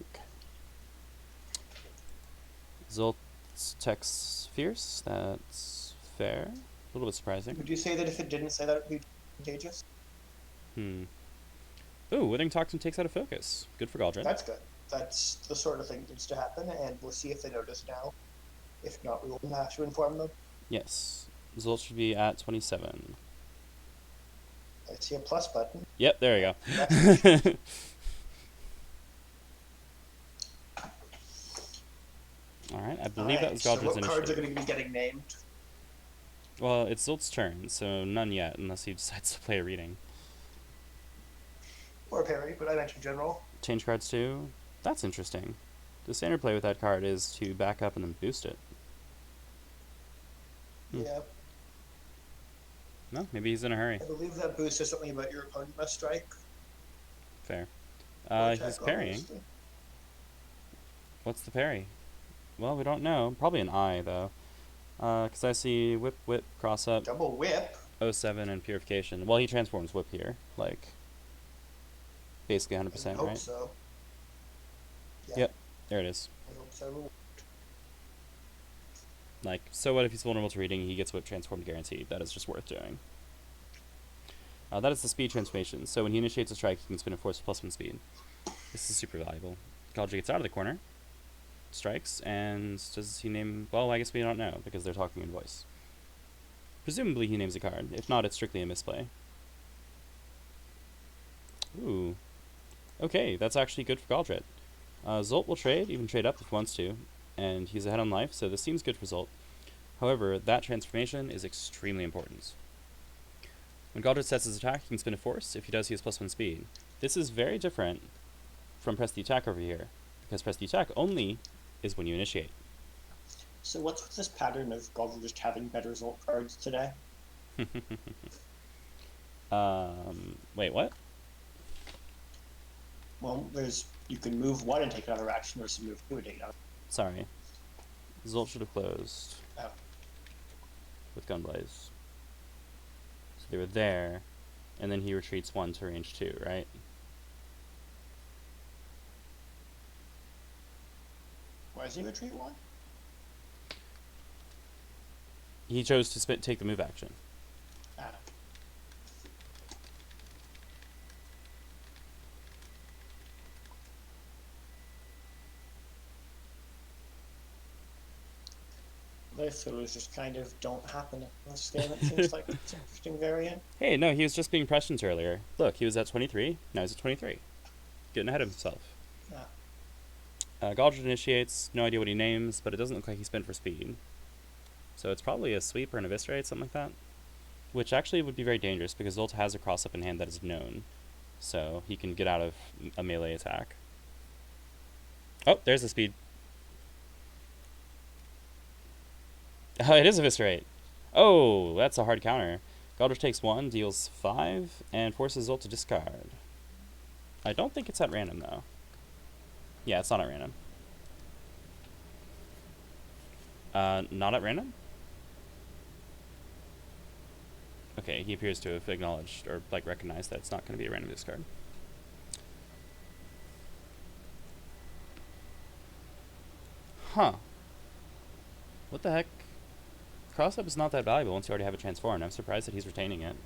Zolt's text fierce. That's fair. A little bit surprising. Would you say that if it didn't say that, it would be contagious? Ooh, Withering Toxin takes out of focus. Good for Galdred. That's good. That's the sort of thing that needs to happen, and we'll see if they notice now. If not, we will have to inform them. Yes. Zsolt should be at 27. I see a plus button. Yep, there you go. Alright, I believe that was Galdred's initiative. So what cards are going to be getting named? Well, it's Zolt's turn, so none yet, unless he decides to play a reading. Or parry, but I meant in general. Change cards too? That's interesting. The standard play with that card is to back up and then boost it. Yeah. No, maybe he's in a hurry. I believe that boost is something about your opponent must strike. Fair. He's parrying. Obviously. What's the parry? Well, we don't know. Probably an eye, though. Because I see whip, whip, cross up. Double whip. 07 and Purification. Well, he transforms Whip here, like, basically 100%, I hope right? so. Yeah. Yep, there it is. I hope so. Like, so what if he's vulnerable to reading? He gets Whip transformed guaranteed. That is just worth doing. That is the speed transformation. So when he initiates a strike, he can spin a force +1 speed. This is super valuable. Galdred gets out of the corner, strikes, and does he name... Well, I guess we don't know, because they're talking in voice. Presumably he names a card. If not, it's strictly a misplay. Ooh. Okay, that's actually good for Galdred. Zsolt will trade, even trade up if he wants to, and he's ahead on life, so this seems good for Zsolt. However, that transformation is extremely important. When Galdred sets his attack, he can spin a force. If he does, he has +1 speed. This is very different from press the attack over here, because press the attack only is when you initiate. So what's with this pattern of Galdred just having better Zsolt cards today? Wait, what? Well, you can move 1 and take another action versus move 2 and take another. Sorry. Zsolt should have closed. Oh. With Gunblaze. So they were there, and then he retreats 1 to range 2, right? Why does he retreat 1? He chose to take the move action. Ah. Those throws just kind of don't happen in this game. It seems like it's an interesting variant. Hey, no, he was just being prescient earlier. Look, he was at 23, now he's at 23. Getting ahead of himself. Ah. Galdred initiates, no idea what he names, but it doesn't look like he spent for speed. So it's probably a sweep or an eviscerate, something like that. Which actually would be very dangerous, because Zsolt has a cross-up in hand that is known. So he can get out of a melee attack. Oh, there's the speed. Oh, it is eviscerate. Oh, that's a hard counter. Galdred takes 1, deals 5, and forces Zsolt to discard. I don't think it's at random, though. Yeah, it's not at random. Not at random? Okay, he appears to have acknowledged, or, like, recognized that it's not going to be a random discard. Huh. What the heck? Cross-up is not that valuable once you already have it transformed. I'm surprised that he's retaining it.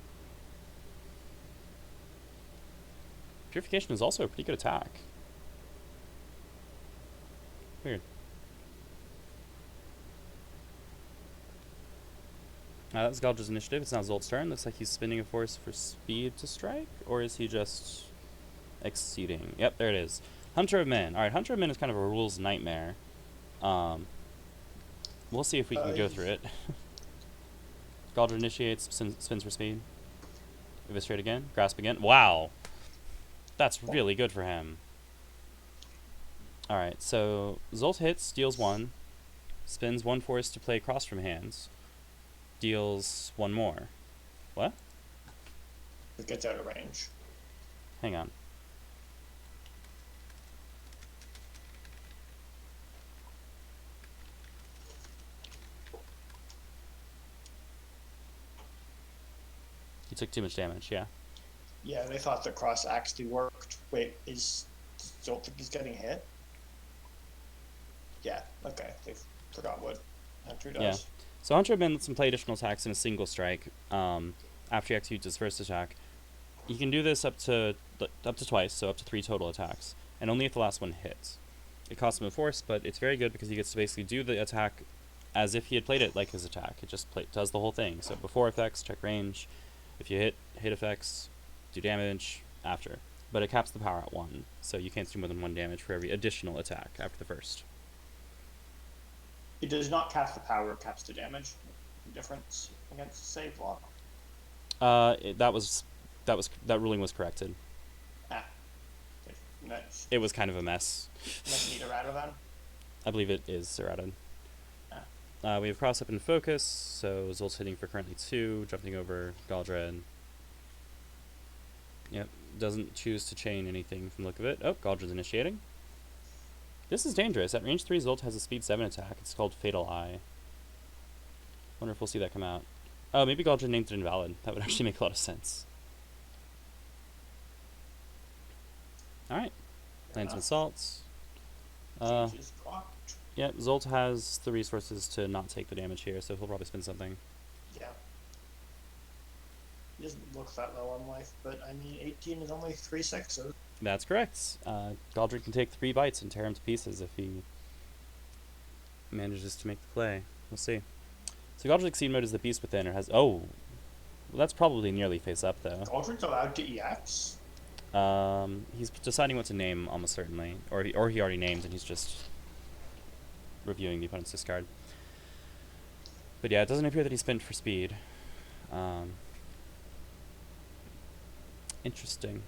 Purification is also a pretty good attack. Weird. That's Galdred's initiative. It's now Zolt's turn. Looks like he's spinning a force for speed to strike, or is he just exceeding? Yep, there it is. Hunter of Men. Alright, Hunter of Men is kind of a rules nightmare. We'll see if we can go through it. Galdred initiates, spins for speed. Eviscerate again, grasp again. Wow! That's really good for him. Alright, so Zsolt hits, deals 1, spins 1 force to play across from hands, deals 1 more. What? It gets out of range. Hang on. He took too much damage, yeah. Yeah, they thought the cross actually worked. Wait, is Zsolt think he's getting hit? Yeah, okay. They forgot what Hunter does. Yeah. So Hunter of Men lets him play additional attacks in a single strike after he executes his first attack. He can do this up to twice, so up to 3 total attacks, and only if the last one hits. It costs him a force, but it's very good because he gets to basically do the attack as if he had played it like his attack. It just does the whole thing. So before effects, check range. If you hit effects, do damage after. But it caps the power at 1, so you can't do more than 1 damage for every additional attack after the first. It does not cast the power, it caps the damage. Difference against the save block. That ruling was corrected. Ah. Nice. It was kind of a mess. Must need errata then? I believe it is errata. Ah. We have cross up and focus, so Zolt's hitting for currently 2, jumping over Galdred. Yep, doesn't choose to chain anything from the look of it. Oh, Galdred's initiating. This is dangerous. At range 3, Zsolt has a speed 7 attack. It's called Fatal Eye. Wonder if we'll see that come out. Oh, maybe Galdred named it invalid. That would actually make a lot of sense. Alright. Lands with salts. Changes blocked. Yeah, Zsolt has the resources to not take the damage here, so he'll probably spin something. Yeah. He doesn't look that low on life, but I mean, 18 is only 3 sixes. That's correct. Galdred can take 3 bites and tear him to pieces if he manages to make the play. We'll see. So Galdred's Exceed mode is the Beast Within. It has... Oh! Well, that's probably nearly face up, though. Galdred's allowed to EX? He's deciding what to name, almost certainly. Or he already named, and he's just reviewing the opponent's discard. But yeah, it doesn't appear that he spent for speed. Interesting.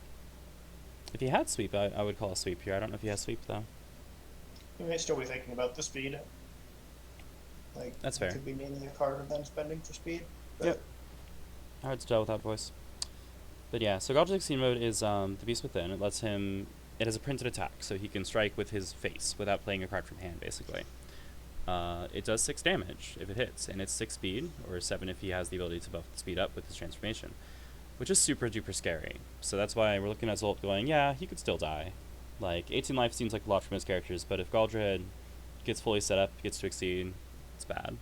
If he had sweep, I would call a sweep here. I don't know if he has sweep, though. You may still be thinking about the speed. Like, that's fair. Could be naming a card and then spending for speed. But yep. Hard to tell without voice. But yeah, so Galdred's Exceed mode is the Beast Within. It lets him... It has a printed attack, so he can strike with his face without playing a card from hand, basically. It does 6 damage if it hits, and it's 6 speed, or 7 if he has the ability to buff the speed up with his transformation, which is super duper scary. So that's why we're looking at Zsolt going, yeah, he could still die. Like, 18 life seems like a lot from his characters, but if Galdred gets fully set up, gets to Exceed, it's bad.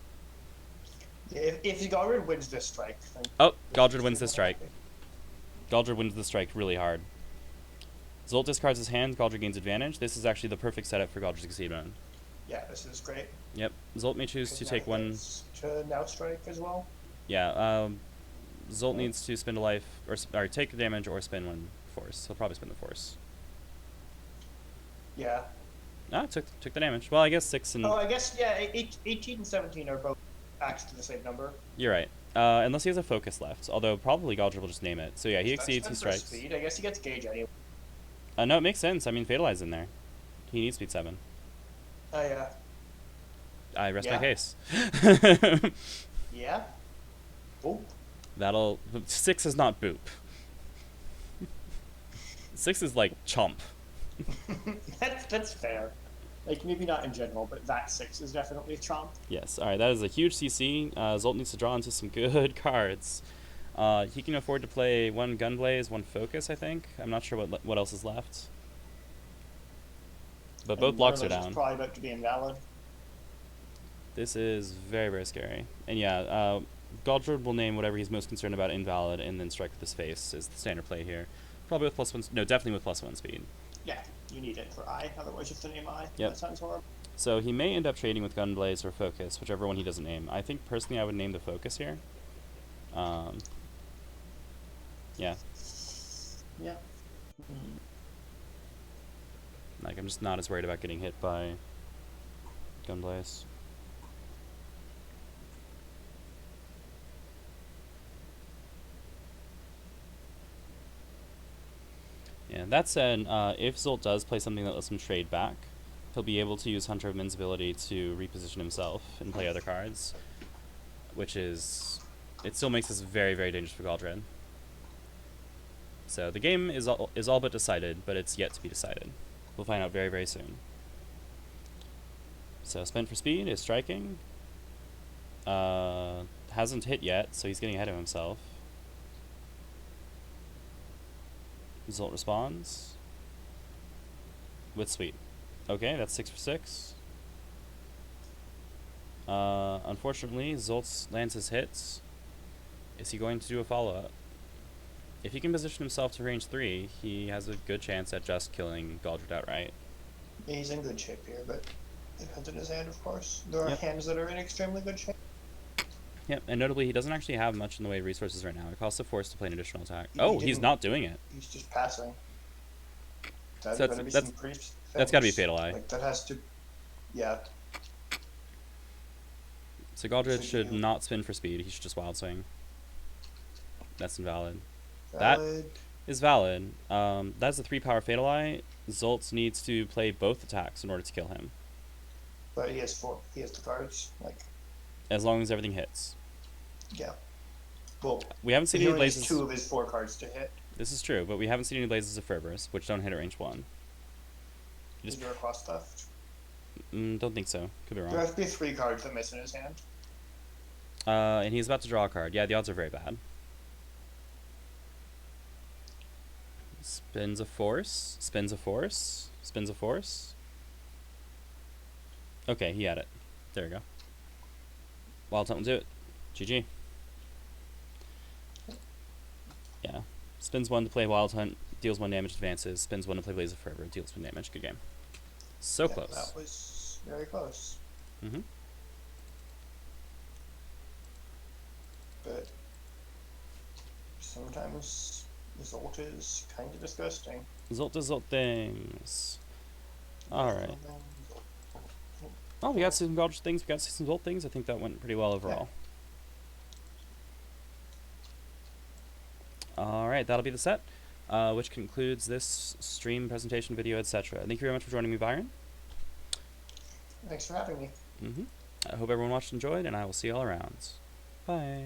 Yeah, if Galdred wins this strike... Then oh, Galdred wins this strike. Galdred wins the strike really hard. Zsolt discards his hand, Galdred gains advantage. This is actually the perfect setup for Galdred's Exceed mode. Yeah, this is great. Yep. Zsolt may choose to take one... To now strike as well? Yeah, Zsolt needs to spend a life, or take the damage or spin one force. He'll probably spin the force. Yeah. Ah, took the damage. Well, I guess 6 and... Oh, I guess, yeah, 18 and 17 are both axed to the same number. You're right. Unless he has a focus left. Although, probably Galdred will just name it. So yeah, he exceeds, he strikes. Speed. I guess he gets gauge anyway. No, it makes sense. I mean, Fatalize in there. He needs speed 7. Oh, yeah. I rest my case. Yeah. Boop. That'll... 6 is not boop. 6 is like chomp. That's fair. Like, maybe not in general, but that 6 is definitely chomp. Yes, alright, that is a huge CC. Zsolt needs to draw into some good cards. He can afford to play 1 Gunblaze, 1 Focus, I think. I'm not sure what else is left. But both blocks are down. Probably about to be invalid. This is very, very scary. And yeah, Galdred will name whatever he's most concerned about invalid and then strike with his face is the standard play here. Probably with +1... No, definitely with +1 speed. Yeah, you need it for I, otherwise you have to name I. Yep. That sounds horrible. So he may end up trading with Gunblaze or Focus, whichever one he doesn't name. I think, personally, I would name the Focus here. Yeah. Yeah. Like, I'm just not as worried about getting hit by Gunblaze. Yeah, that said, if Zsolt does play something that lets him trade back, he'll be able to use Hunter of Min's ability to reposition himself and play other cards, which is... It still makes this very, very dangerous for Galdred. So the game is all but decided, but it's yet to be decided. We'll find out very, very soon. So spent for speed is striking. Hasn't hit yet, so he's getting ahead of himself. Zsolt responds with sweep. Okay, that's 6 for 6. Unfortunately, Zsolt lands his hits. Is he going to do a follow-up? If he can position himself to range 3, he has a good chance at just killing Galdred outright. Yeah, he's in good shape here, but it depends on his hand, of course. There are hands that are in extremely good shape. Yep, and notably, he doesn't actually have much in the way of resources right now. It costs a force to play an additional attack. He's not doing it. He's just passing. That's got to be Fatal Eye. Like, that has to... Yeah. So Galdred should not spin for speed. He should just Wild Swing. That's invalid. That is valid. That's a 3-power Fatal Eye. Zsolt needs to play both attacks in order to kill him. But he has 4. He has the cards. Like, as long as everything hits. Yeah. Well, we haven't seen any blazes. 2 of his 4 cards to hit. This is true, but we haven't seen any blazes of Fervors, which don't hit at range 1. Is there a cost left? Don't think so. Could be wrong. There have to be 3 cards that miss in his hand. And he's about to draw a card. Yeah, the odds are very bad. Spins a force. Spins a force. Spins a force. Okay, he had it. There we go. Wild Hunt will do it. GG. Yeah. Spins 1 to play Wild Hunt, deals 1 damage, advances. Spins 1 to play Blaze of Forever, deals 1 damage. Good game. So Yeah, close. that was very close. Mm-hmm. But sometimes Zsolt is kind of disgusting. Zsolt to Zsolt things. Alright. Oh, we got some Galdred things, we got some Zsolt things. I think that went pretty well overall. Yeah. Alright, that'll be the set, which concludes this stream, presentation, video, etc. Thank you very much for joining me, Byron. Thanks for having me. I hope everyone watched and enjoyed, and I will see you all around. Bye.